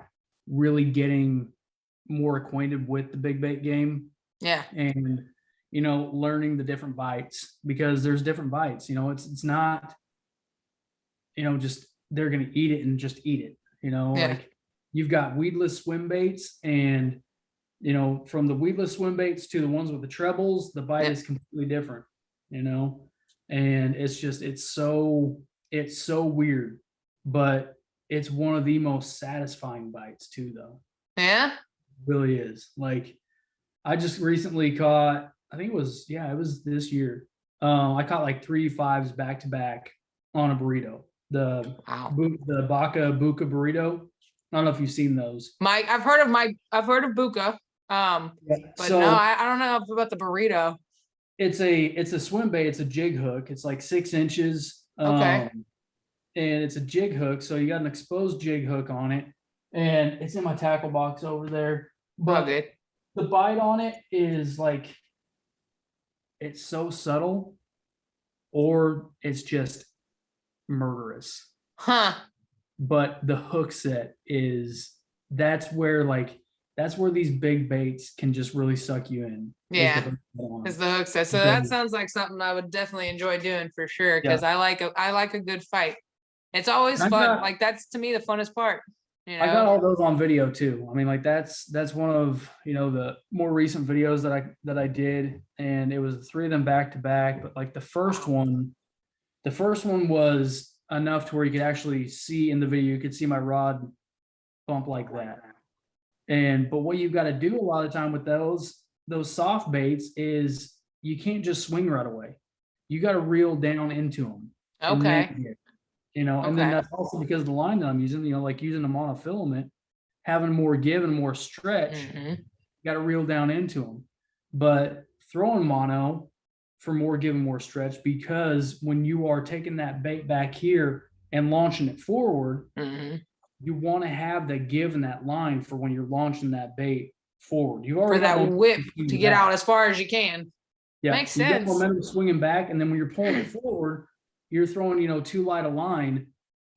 B: really getting more acquainted with the big bait game. Yeah. And, you know, learning the different bites, because there's different bites, you know, it's not, you know, just they're going to eat it and just eat it, you know, like you've got weedless swim baits, and, you know, from the weedless swim baits to the ones with the trebles, the bite is completely different. You know, and it's so weird, but it's one of the most satisfying bites too, though. Yeah, it really is. Like, I just recently caught, I think it was this year. I caught like 3 5s back to back on a burrito, the Baca Buca burrito. I don't know if you've seen those.
C: I've heard of Buka.
B: Yeah.
C: But no, I don't know about the burrito.
B: It's a swim bait. It's a jig hook. It's like 6 inches.
C: Okay.
B: And it's a jig hook. So you got an exposed jig hook on it. And it's in my tackle box over there. But
C: good.
B: the bite on it is like, it's so subtle, or it's just murderous.
C: Huh.
B: But the hook set that's where these big baits can just really suck you in.
C: Yeah, is the hook set. So that sounds like something I would definitely enjoy doing for sure, because I like a good fight. It's always fun. Like that's to me the funnest part. You know?
B: I got all those on video too. I mean, like that's one of the more recent videos that I did, and it was 3 of them back to back. But like the first one was enough to where you could actually see in the video. You could see my rod bump like that. But what you've got to do a lot of time with those soft baits is you can't just swing right away. You got to reel down into them.
C: Okay.
B: And then that's also because of the line that I'm using, like using a monofilament, having more give and more stretch, you got to reel down into them. But throwing mono for more give and more stretch, because when you are taking that bait back here and launching it forward, you want to have the give in that line for when you're launching that bait forward. You already
C: for that whip to get out as far as you can.
B: Yeah,
C: makes sense.
B: You get momentum swinging back, and then when you're pulling it forward, you're throwing too light a line,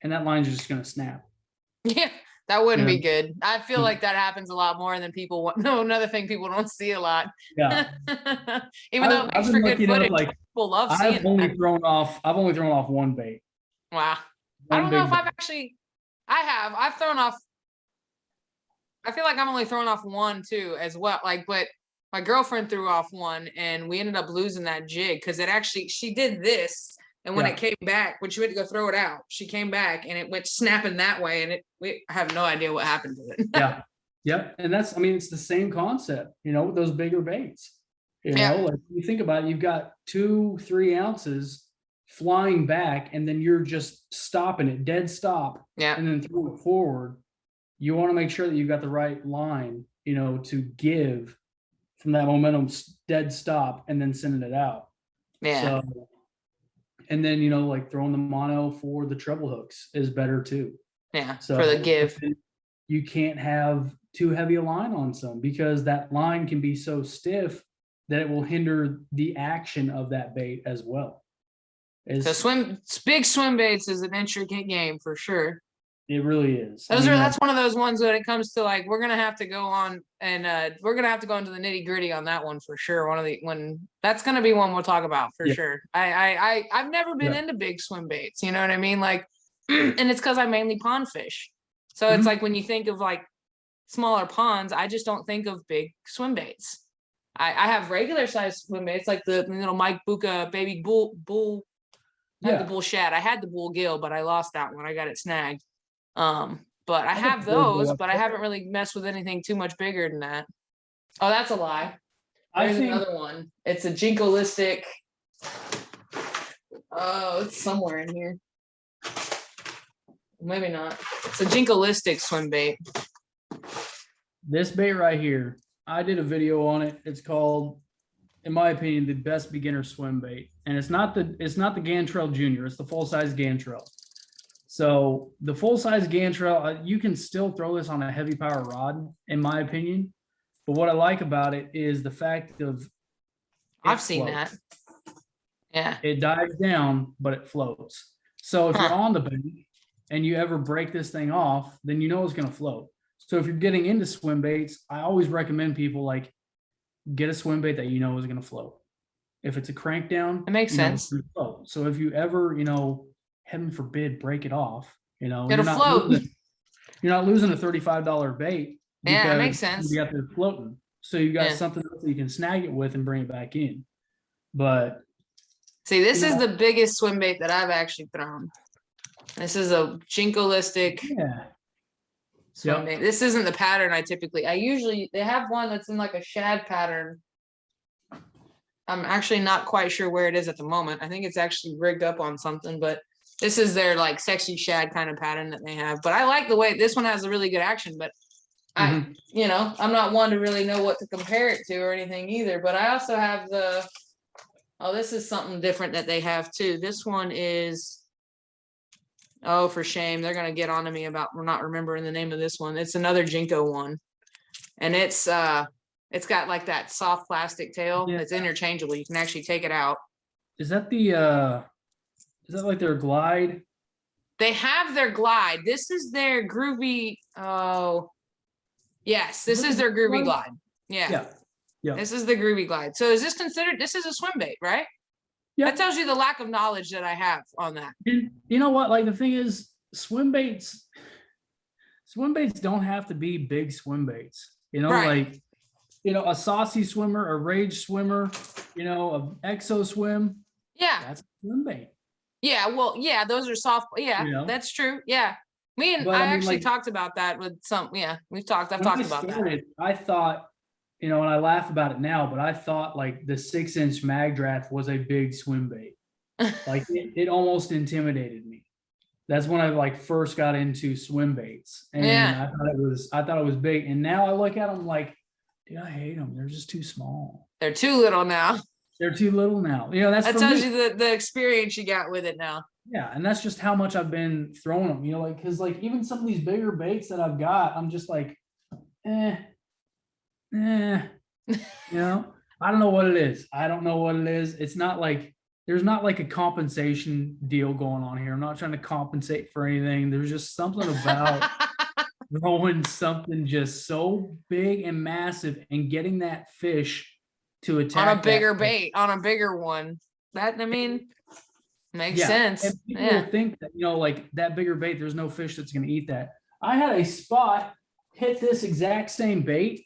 B: and that line's just going to snap.
C: Yeah, that wouldn't be good. I feel like that happens a lot more than people want. No, another thing people don't see a lot.
B: Yeah.
C: Even though it makes for good footage, people love seeing
B: I've only thrown off one bait.
C: Wow. I don't know if I've thrown off. I feel like I'm only throwing off one too as well. But my girlfriend threw off one, and we ended up losing that jig because she did this. And when it came back, when she went to go throw it out, she came back and it went snapping that way. And I have no idea what happened to it.
B: Yeah. Yeah. And it's the same concept, with those bigger baits. Like you think about it, you've got 2-3 ounces flying back, and then you're just stopping it, dead stop.
C: Yeah.
B: And then throwing it forward. You want to make sure that you've got the right line, to give from that momentum dead stop and then sending it out.
C: Yeah.
B: So, and then, like throwing the mono for the treble hooks is better too.
C: Yeah. So for the give.
B: You can't have too heavy a line on some, because that line can be so stiff that it will hinder the action of that bait as well.
C: So big swim baits is an intricate game for sure.
B: It really is.
C: That's one of those ones when it comes to we're gonna have to go on and we're gonna have to go into the nitty gritty on that one for sure. That's gonna be one we'll talk about for sure. I've never been into big swim baits, you know what I mean? And it's because I mainly pond fish. So it's like when you think of smaller ponds, I just don't think of big swim baits. I have regular sized swim baits like the Mike Buka baby bull. Not the bull shad. I had the bull gill, but I lost that one. I got it snagged. But I have those, but I haven't really messed with anything too much bigger than that. Oh, that's a lie. There's another one. It's a jinkolistic. Oh, it's somewhere in here. Maybe not. It's a jinkolistic swim bait.
B: This bait right here, I did a video on it. It's called, in my opinion, the best beginner swim bait. And it's not the Gantrel Junior. It's the full size Gantrel. So the full size Gantrel, you can still throw this on a heavy power rod, in my opinion. But what I like about it is the fact of
C: I've seen that. Yeah.
B: It dives down, but it floats. So if you're on the bank and you ever break this thing off, then you know it's going to float. So if you're getting into swim baits, I always recommend people get a swim bait that is going to float. If it's a crank down,
C: it makes sense.
B: So if you ever, heaven forbid, break it off,
C: it'll float.
B: You're not losing a $35 bait.
C: Yeah, it makes sense.
B: You got this floating. So you got something else that you can snag it with and bring it back in. But
C: see, this is the biggest swim bait that I've actually thrown. This is a jinkolistic swim bait. This isn't the pattern they have one that's in a shad pattern. I'm actually not quite sure where it is at the moment. I think it's actually rigged up on something, but This is their like sexy shad kind of pattern that they have. But I like the way this one has a really good action, but I'm not one to really know what to compare it to or anything either. But I also have this is something different that they have too. This one is, oh, for shame. They're going to get on to me about not remembering the name of this one. It's another Jinko one. And it's got like that soft plastic tail. It's interchangeable. You can actually take it out.
B: Is that like their glide?
C: They have their glide. This is their groovy. Oh, yes. This is their groovy glide. Yeah. This is the groovy glide. So is this considered, this is a swim bait, right? Yeah. That tells you the lack of knowledge that I have on that.
B: And you know what? Like the thing is, swim baits don't have to be big swim baits. You know, like, you know, a saucy swimmer, a rage swimmer, you know, a exo swim.
C: Yeah.
B: That's a swim bait.
C: Yeah, well, yeah, those are soft. Yeah, you know? That's true. Yeah. I actually talked about that with some, I've talked about that.
B: I thought, you know, and I laugh about it now, but I thought like the 6-inch mag draft was a big swim bait. Like it almost intimidated me. That's when I like first got into swim baits, and I thought it was big. And now I look at them like, dude, I hate them. They're just too small.
C: They're too little now.
B: They're too little now. You know,
C: that tells you the experience you got with it now.
B: Yeah, and that's just how much I've been throwing them. You know, like because like even some of these bigger baits that I've got, I'm just like, You know, I don't know what it is. It's not like there's not like a compensation deal going on here. I'm not trying to compensate for anything. There's just something about throwing something just so big and massive and getting that fish to attack
C: on a bigger bait, on a bigger one. That, I mean, makes sense.
B: And people think that, you know, like that bigger bait, there's no fish that's going to eat that. I had a spot hit this exact same bait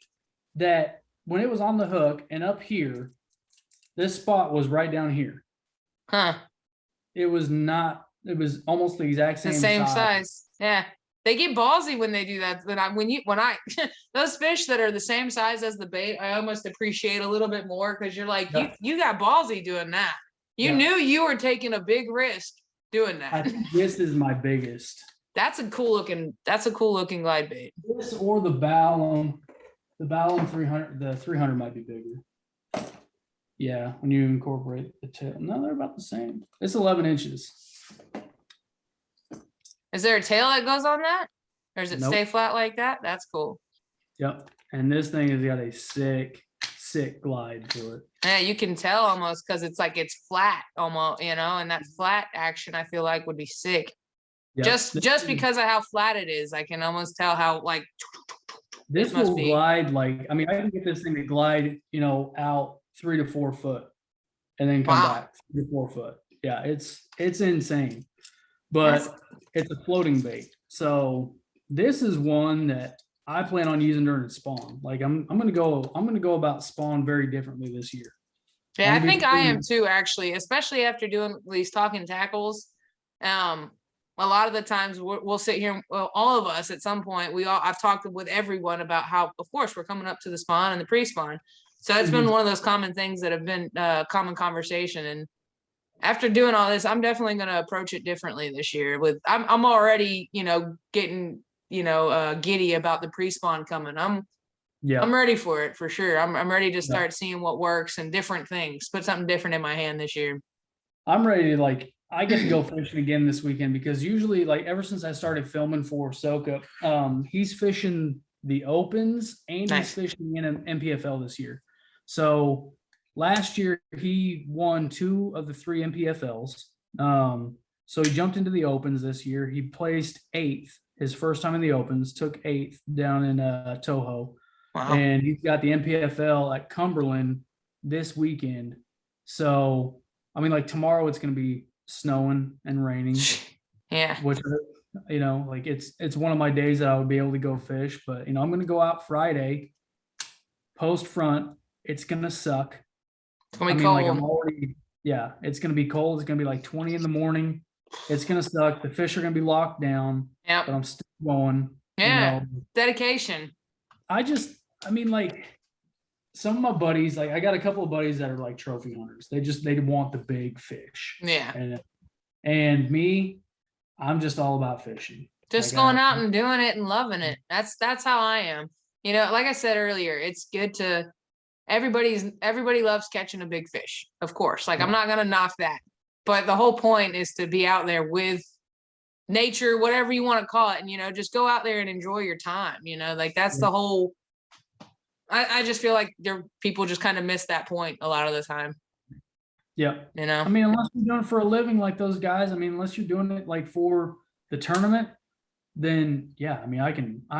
B: that when it was on the hook and up here, this spot was right down here.
C: Huh.
B: It was almost the exact same
C: size. Yeah. They get ballsy when they do that. Those fish that are the same size as the bait, I almost appreciate a little bit more because you're like, you got ballsy doing that. You knew you were taking a big risk doing that.
B: I think this is my biggest.
C: That's a cool looking glide bait.
B: This or the Ballum 300. The 300 might be bigger. Yeah, when you incorporate the tail. No, they're about the same. It's 11 inches.
C: Is there a tail that goes on that? Or does it stay flat like that? That's cool.
B: Yep. And this thing has got a sick glide to it.
C: Yeah, you can tell almost because it's like it's flat almost, you know, and that flat action I feel like would be sick. Yep. Just because of how flat it is, I can almost tell how like
B: this will glide like, I mean, I can get this thing to glide, you know, out 3 to 4 foot and then come back 3 to 4 foot. Yeah, it's insane. But it's a floating bait. So this is one that I plan on using during spawn. Like I'm gonna go about spawn very differently this year.
C: Yeah, I think I am too, actually, especially after doing these talking tackles. A lot of the times we'll sit here, well, all of us at some point, I've talked with everyone about how, of course, we're coming up to the spawn and the pre-spawn. So it's been one of those common things that have been common conversation. And after doing all this, I'm definitely going to approach it differently this year. I'm already, you know, getting, you know, giddy about the pre-spawn coming. I'm ready for it for sure. I'm ready to start seeing what works and different things. Put something different in my hand this year.
B: I'm ready to I get to go fishing again this weekend because usually ever since I started filming for Hookup, he's fishing the opens and he's fishing in an MPFL this year. So last year, he won 2 of the 3 MPFLs. So he jumped into the opens this year. He placed 8th, his first time in the opens, took 8th down in Toho. Wow. And he's got the MPFL at Cumberland this weekend. So, I mean, tomorrow it's going to be snowing and raining.
C: Yeah.
B: Which, you know, it's one of my days that I would be able to go fish. But, you know, I'm going to go out Friday, post front. It's going to suck.
C: It's gonna be cold.
B: It's gonna be cold. It's gonna be 20 in the morning. It's gonna suck. The fish are gonna be locked down.
C: Yeah.
B: But I'm still going.
C: Yeah.
B: You know.
C: Dedication.
B: Some of my buddies, I got a couple of buddies that are trophy hunters. They want the big fish.
C: Yeah.
B: And And me, I'm just all about fishing.
C: Just going out and doing it and loving it. That's how I am. You know, like I said earlier, it's good to everybody loves catching a big fish, of course. Like I'm not gonna knock that. But the whole point is to be out there with nature, whatever you want to call it, and you know, just go out there and enjoy your time. You know, like that's the whole I just feel like people just kind of miss that point a lot of the time.
B: Yeah.
C: You know,
B: I mean, unless you're doing it for a living like those guys, I mean, unless you're doing it like for the tournament, then yeah, I mean, I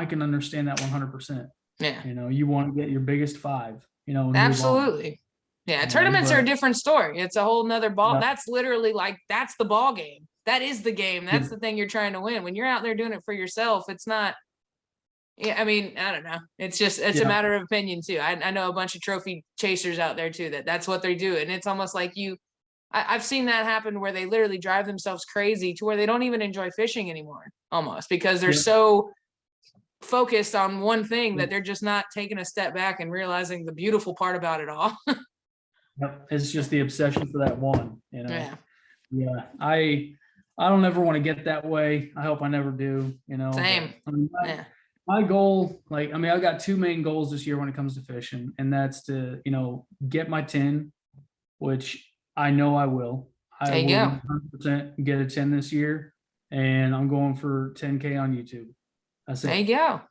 B: can understand that 100%.
C: Yeah.
B: You know, you want to get your biggest 5, you know.
C: Absolutely. Yeah. Tournaments are a different story. It's a whole nother ball. Yeah. That's literally like, that's the ball game. That is the game. That's the thing you're trying to win. When you're out there doing it for yourself, it's not, yeah, I mean, I don't know. It's just, it's a matter of opinion too. I know a bunch of trophy chasers out there too, that's what they do. And it's almost like I've seen that happen where they literally drive themselves crazy to where they don't even enjoy fishing anymore, almost, because they're so focused on one thing that they're just not taking a step back and realizing the beautiful part about it all.
B: It's just the obsession for that one, you know.
C: Yeah.
B: I don't ever want to get that way. I hope I never do, you know.
C: Same.
B: But, I mean, my goal, like, I mean, I've got 2 main goals this year when it comes to fishing, and that's to, you know, get my 10, which I know I will. I will 100% get a 10 this year, and I'm going for 10K on YouTube. That's it.
C: There you go.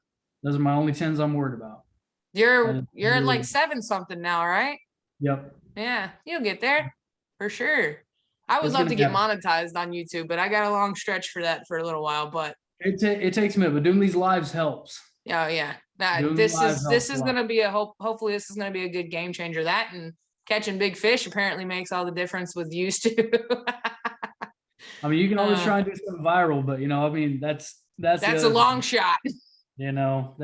B: Those are my only 10s I'm worried about.
C: You're at like 7 something now, right?
B: Yep.
C: Yeah, you'll get there for sure. I would love to get monetized on YouTube, but I got a long stretch for that for a little while. But
B: it takes a minute, but doing these lives helps.
C: Oh yeah, this is gonna be hopefully this is gonna be a good game changer. That and catching big fish apparently makes all the difference with views too.
B: I mean, you can always try and do something viral, but you know, I mean, that's
C: a long shot.
B: You know,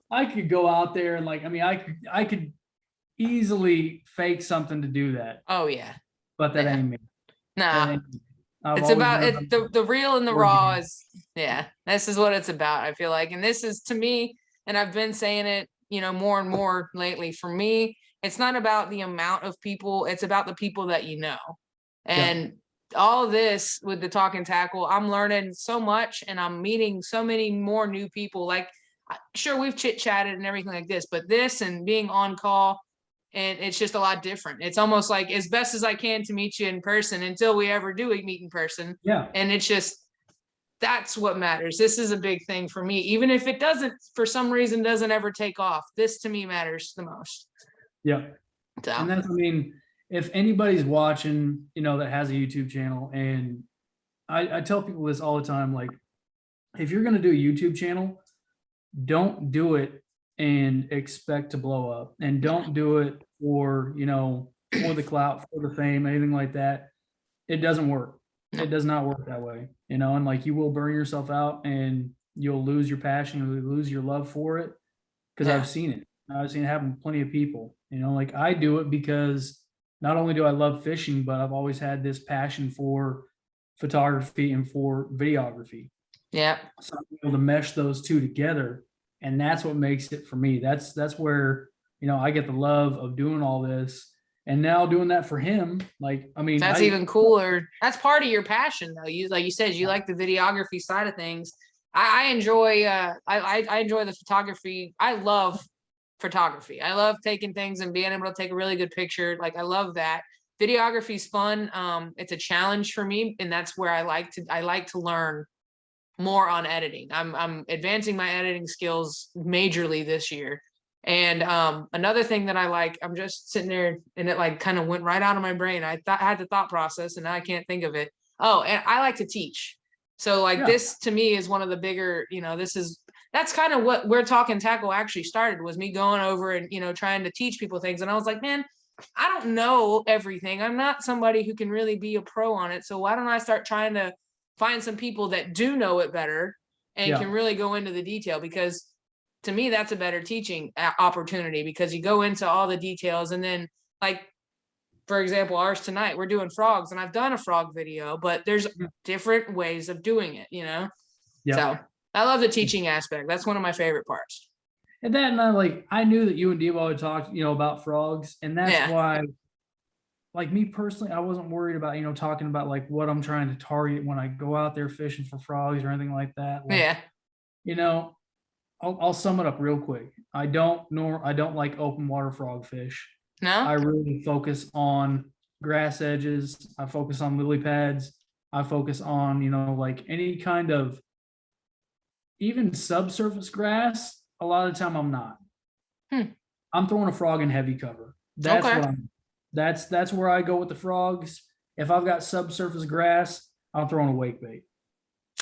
B: I could go out there and like, I mean, I could easily fake something to do that.
C: Oh yeah,
B: but that ain't me.
C: Nah, it's about it. The real and the raw is this is what it's about. I feel like, and this is to me, and I've been saying it, you know, more and more lately. For me, it's not about the amount of people; it's about the people that you know, and. All of this with the Talkin Tackle, I'm learning so much and I'm meeting so many more new people. Like, sure, we've chit-chatted and everything like this, but this and being on call, and it's just a lot different. It's almost like as best as I can to meet you in person until we ever do meet in person.
B: Yeah.
C: And it's just, that's what matters. This is a big thing for me. Even if it doesn't, for some reason, doesn't ever take off, this to me matters the most.
B: Yeah.
C: So.
B: And that's, I mean, if anybody's watching, you know, that has a YouTube channel, and I tell people this all the time, like, if you're going to do a YouTube channel, don't do it and expect to blow up, and don't do it for, you know, for the clout, for the fame, anything like that. It doesn't work. It does not work that way, you know, and like you will burn yourself out and you'll lose your passion, you'll lose your love for it. Because I've seen it. I've seen it happen to plenty of people, you know, like I do it because not only do I love fishing, but I've always had this passion for photography and for videography.
C: Yeah.
B: So I'm able to mesh those two together. And that's what makes it for me. That's where, you know, I get the love of doing all this. And now doing that for him, like, I mean,
C: that's even cooler. That's part of your passion though. You, like you said, you like the videography side of things. I enjoy, I enjoy the photography. I love photography. I love taking things and being able to take a really good picture. Like I love that. Videography is fun. It's a challenge for me, and that's where I like to learn more on editing. I'm advancing my editing skills majorly this year. And another thing that I like, I'm just sitting there and it like kind of went right out of my brain. I had the thought process and now I can't think of it. Oh, and I like to teach. So like this to me is one of the bigger, you know, that's kind of where Talkin Tackle actually started, was me going over and, you know, trying to teach people things. And I was like, man, I don't know everything. I'm not somebody who can really be a pro on it. So why don't I start trying to find some people that do know it better and can really go into the detail? Because to me, that's a better teaching opportunity, because you go into all the details. And then like, for example, ours tonight, we're doing frogs, and I've done a frog video, but there's different ways of doing it, you know? So I love the teaching aspect. That's one of my favorite parts.
B: And then I knew that you and Devo had talked, you know, about frogs, and that's why, like me personally, I wasn't worried about, talking about like what I'm trying to target when I go out there fishing for frogs or anything like that. Like,
C: Yeah.
B: I'll sum it up real quick. I don't like open water frog fish.
C: No?
B: I really focus on grass edges. I focus on lily pads. I focus on, like any kind of even subsurface grass. A lot of the time I'm not. I'm throwing a frog in heavy cover. That's
C: Okay.
B: what I'm that's where I go with the frogs. If I've got subsurface grass, I'm throwing a wake bait.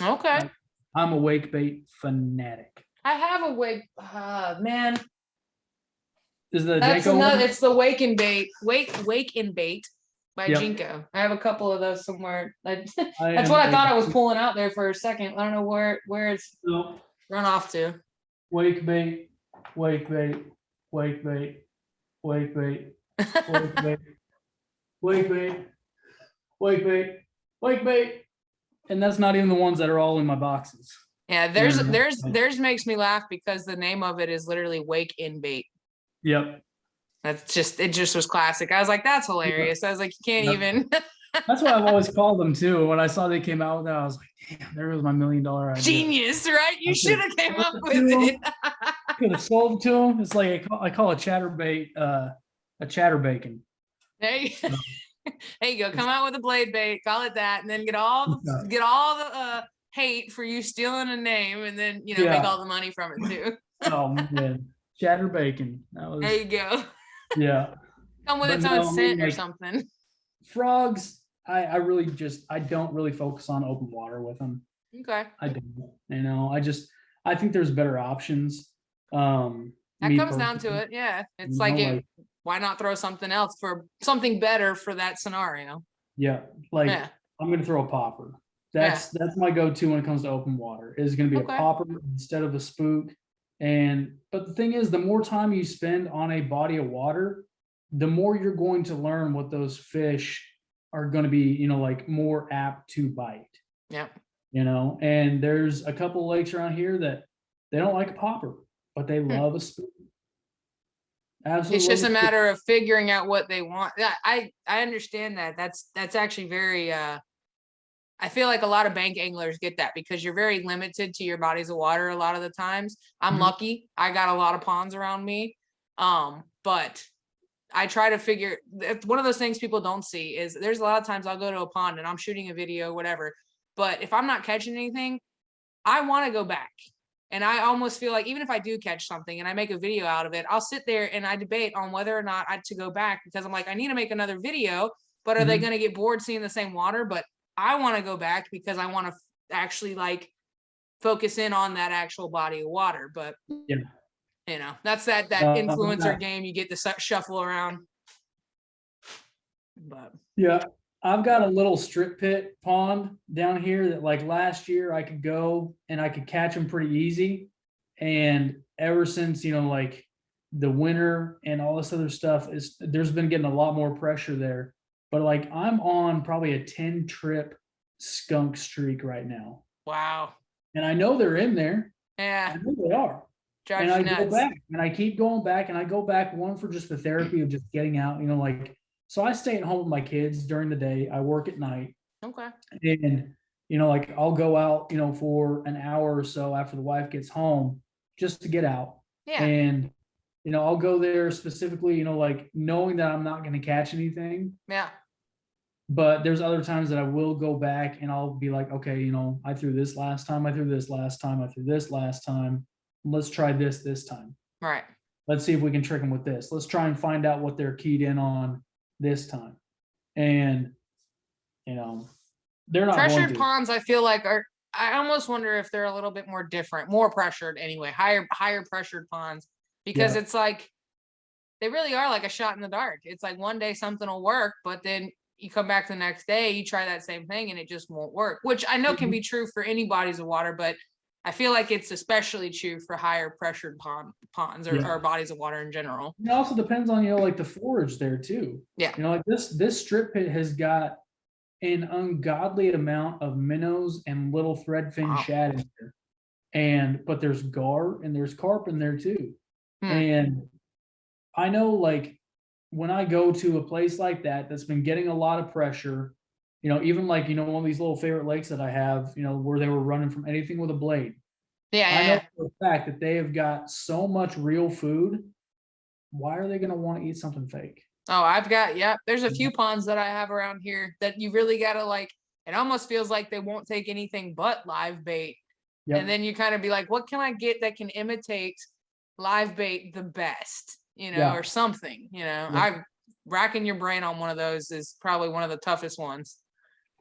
C: Okay.
B: I'm a wake bait fanatic.
C: I have a wake, man.
B: Is the
C: That's
B: Janko
C: another.
B: one?
C: It's the wake and bait, wake and bait by
B: Yep.
C: Jinko. I have a couple of those somewhere. That's
B: I
C: what I
B: am
C: thought
B: a-
C: I was pulling out there for a second. I don't know where it's
B: No,
C: run off to.
B: wake bait, wake bait, wake bait, wake bait, wake bait, wake bait, wake bait, wake bait. And that's not even the ones that are all in my boxes.
C: Yeah,
B: Yeah.
C: theirs makes me laugh because the name of it is literally wake in bait.
B: Yep.
C: It just was classic. I was like, that's hilarious. I was like, you can't
B: Yep.
C: even.
B: That's what I've always called them too. When I saw they came out with that, I was like, damn, there was my $1 million idea.
C: Genius, right? You should have came up with it.
B: Could have sold to them. It's like I call a chatterbait a chatterbacon.
C: There you go. Come out with a blade bait, call it that, and then get all the hate for you stealing a name, and then make all the money from it too.
B: Oh man, chatterbacon.
C: There you go.
B: Yeah.
C: Come with its own scent or something.
B: Frogs, I really I don't really focus on open water with them.
C: Okay.
B: I don't. I think there's better options.
C: That comes down to it. Yeah. It's why not throw something else for something better for that scenario?
B: Yeah. I'm going to throw a popper. That's my go-to when it comes to open water. Is going to be a popper instead of a spook. But the thing is, the more time you spend on a body of water, the more you're going to learn what those fish are going to be, more apt to bite.
C: Yeah.
B: And there's a couple of lakes around here that they don't like a popper, but they love a spook. Absolutely.
C: It's just a matter of figuring out what they want. I understand that. That's actually very I feel like a lot of bank anglers get that because you're very limited to your bodies of water a lot of the times. I'm lucky. I got a lot of ponds around me. But I try to figure, one of those things people don't see is there's a lot of times I'll go to a pond and I'm shooting a video, whatever. But if I'm not catching anything, I want to go back. And I almost feel like even if I do catch something and I make a video out of it, I'll sit there and I debate on whether or not I to go back because I'm like, I need to make another video, but are they going to get bored seeing the same water? But I want to go back because I want to actually focus in on that actual body of water. But that's that influencer game you get to shuffle around. But
B: yeah, I've got a little strip pit pond down here that last year I could go and I could catch them pretty easy. And ever since, the winter and all this other stuff there's been getting a lot more pressure there. But I'm on probably a 10 trip skunk streak right now.
C: Wow.
B: And I know they're in there.
C: Yeah.
B: I know they are. And I go back and I keep going back and I go back one for just the therapy of just getting out, so I stay at home with my kids during the day. I work at night.
C: Okay.
B: And, I'll go out, for an hour or so after the wife gets home just to get out.
C: Yeah.
B: And, I'll go there specifically, knowing that I'm not going to catch anything.
C: Yeah.
B: But there's other times that I will go back and I'll be like, okay, I threw this last time. I threw this last time. I threw this last time. Let's try this time.
C: Right.
B: Let's see if we can trick them with this. Let's try and find out what they're keyed in on this time. And, they're not
C: pressured ponds. I feel like I almost wonder if they're a little bit more different, more pressured anyway, higher pressured ponds, because it's they really are like a shot in the dark. It's like one day something will work, but then you come back the next day, you try that same thing and it just won't work, which I know can be true for any bodies of water, but I feel like it's especially true for higher pressured ponds or bodies of water in general.
B: It also depends on, the forage there too.
C: Yeah.
B: This strip pit has got an ungodly amount of minnows and little threadfin shad in there. But there's gar and there's carp in there too. And I know when I go to a place like that that's been getting a lot of pressure, you know, even like, you know, one of these little favorite lakes that I have, you know, where they were running from anything with a blade.
C: Yeah,
B: I know for a fact that they have got so much real food. Why are they going to want to eat something fake?
C: Oh, I've got, yeah, there's a few ponds that I have around here that you really got to like, it almost feels like they won't take anything but live bait. Yep. And then you kind of be like, what can I get that can imitate live bait the best, you know, or something, you know? I'm racking your brain on one of those is probably one of the toughest ones.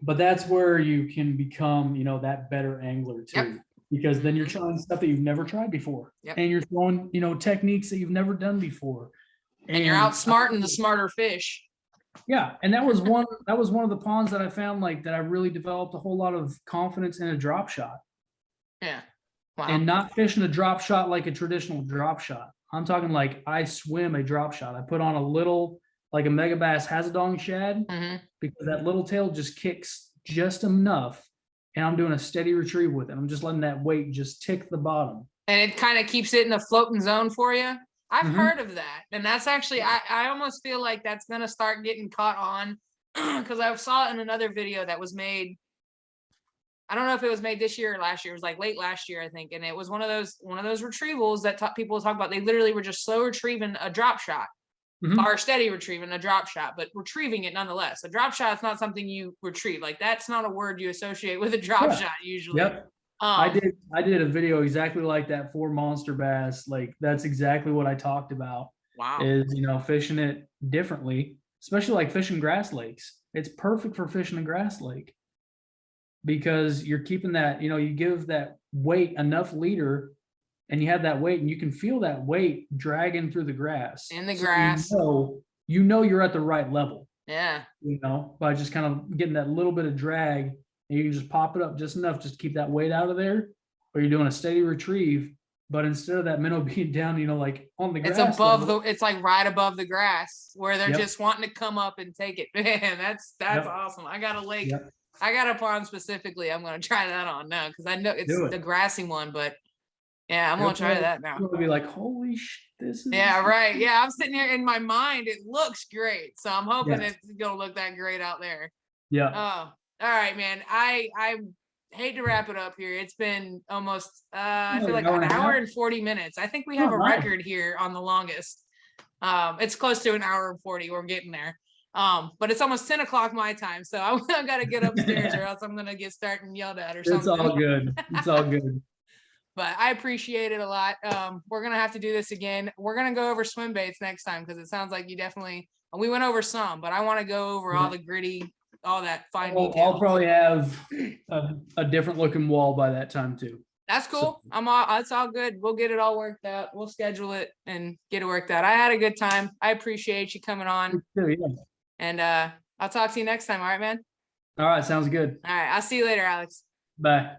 B: But that's where you can become, you know, that better angler too. Yep. Because then you're trying stuff that you've never tried before. Yep. And you're throwing, you know, techniques that you've never done before.
C: And you're outsmarting the smarter fish.
B: Yeah. And that was one of the ponds that I found like that I really developed a whole lot of confidence in a drop shot.
C: Yeah. Wow.
B: And not fishing a drop shot like a traditional drop shot. I'm talking like I swim a drop shot. I put on a little, like a mega bass Hazadong shad, because that little tail just kicks just enough. And I'm doing a steady retrieve with it. I'm just letting that weight just tick the bottom.
C: And it kind of keeps it in the floating zone for you. I've heard of that. And that's actually, I almost feel like that's going to start getting caught on because I saw it in another video that was made. I don't know if it was made this year or last year. It was like late last year, I think. And it was one of those retrievals that people talk about. They literally were just slow retrieving a drop shot or steady retrieving a drop shot, but retrieving it nonetheless. A drop shot is not something you retrieve. Like that's not a word you associate with a drop shot usually.
B: Yep. I did a video exactly like that for monster bass. Like that's exactly what I talked about.
C: Wow.
B: Is, you know, fishing it differently, especially like fishing grass lakes. It's perfect for fishing a grass lake because you're keeping that, you know, you give that weight enough leader and you have that weight and you can feel that weight dragging through the grass.
C: In the grass.
B: So you know you're at the right level.
C: Yeah.
B: You know, by just kind of getting that little bit of drag. And you can just pop it up just enough, just keep that weight out of there, or you're doing a steady retrieve. But instead of that minnow being down, you know, like on the grass,
C: it's above it's like right above the grass where they're just wanting to come up and take it. Man, that's awesome. I got a lake, I got a pond specifically. I'm gonna try that on now because I know it's the grassy one, but yeah, I'm gonna try that now.
B: You'll be like, holy shit, this is
C: right. Yeah, I'm sitting here in my mind. It looks great, so I'm hoping it's gonna look that great out there.
B: Yeah.
C: Oh. All right, man. I hate to wrap it up here. It's been almost I feel like an hour and 40 minutes. I think we have a record here on the longest. It's close to an hour and 40. We're getting there. But it's almost 10 o'clock my time, so I gotta get upstairs or else I'm gonna get started yelled at or something.
B: It's all good. It's all good.
C: But I appreciate it a lot. We're gonna have to do this again. We're gonna go over swim baits next time because it sounds like you definitely. We went over some, but I want to go over all the gritty. All that fine detail.
B: I'll probably have a different looking wall by that time too.
C: That's cool. So. It's all good. We'll get it all worked out. We'll schedule it and get it worked out. I had a good time. I appreciate you coming on.
B: Too, yeah.
C: And I'll talk to you next time. All right, man.
B: All right, sounds good.
C: All right, I'll see you later, Alex.
B: Bye.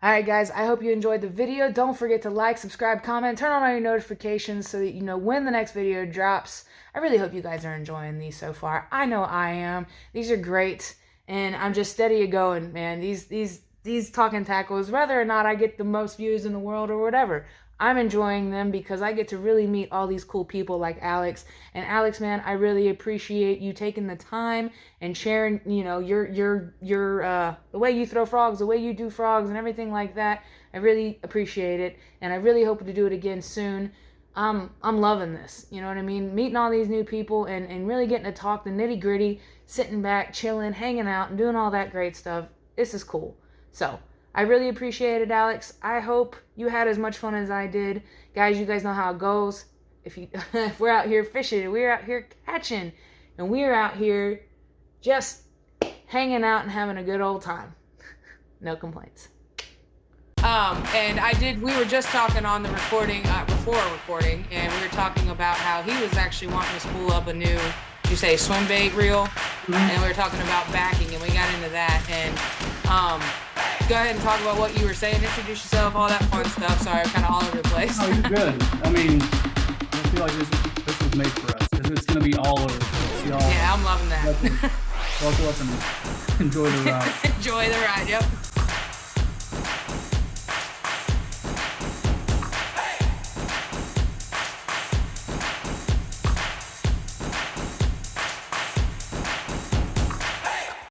A: All right, guys, I hope you enjoyed the video. Don't forget to like, subscribe, comment, turn on all your notifications so that you know when the next video drops. I really hope you guys are enjoying these so far. I know I am. These are great, and I'm just steady going, man. These talking tackles, whether or not I get the most views in the world or whatever, I'm enjoying them because I get to really meet all these cool people like Alex. And Alex, man, I really appreciate you taking the time and sharing, you know, your the way you throw frogs, the way you do frogs and everything like that. I really appreciate it. And I really hope to do it again soon. I'm loving this, you know what I mean? Meeting all these new people and really getting to talk the nitty gritty, sitting back, chilling, hanging out and doing all that great stuff. This is cool. So I really appreciate it, Alex. I hope you had as much fun as I did. Guys, you guys know how it goes. If we're out here fishing, we're out here catching, and we're out here just hanging out and having a good old time. No complaints.
C: And we were just talking on the recording, before recording, and we were talking about how he was actually wanting to spool up a new, swim bait reel, and we were talking about backing, and we got into that, and, go ahead and talk about what you were saying, introduce yourself, all that fun stuff. Sorry, I'm kind of all over the place.
B: Oh, you're good. I mean, I feel like this was made for us, because it's going to be all over the place.
C: Yeah, I'm loving that.
B: Buckle up and enjoy the ride.
C: Enjoy the ride, yep.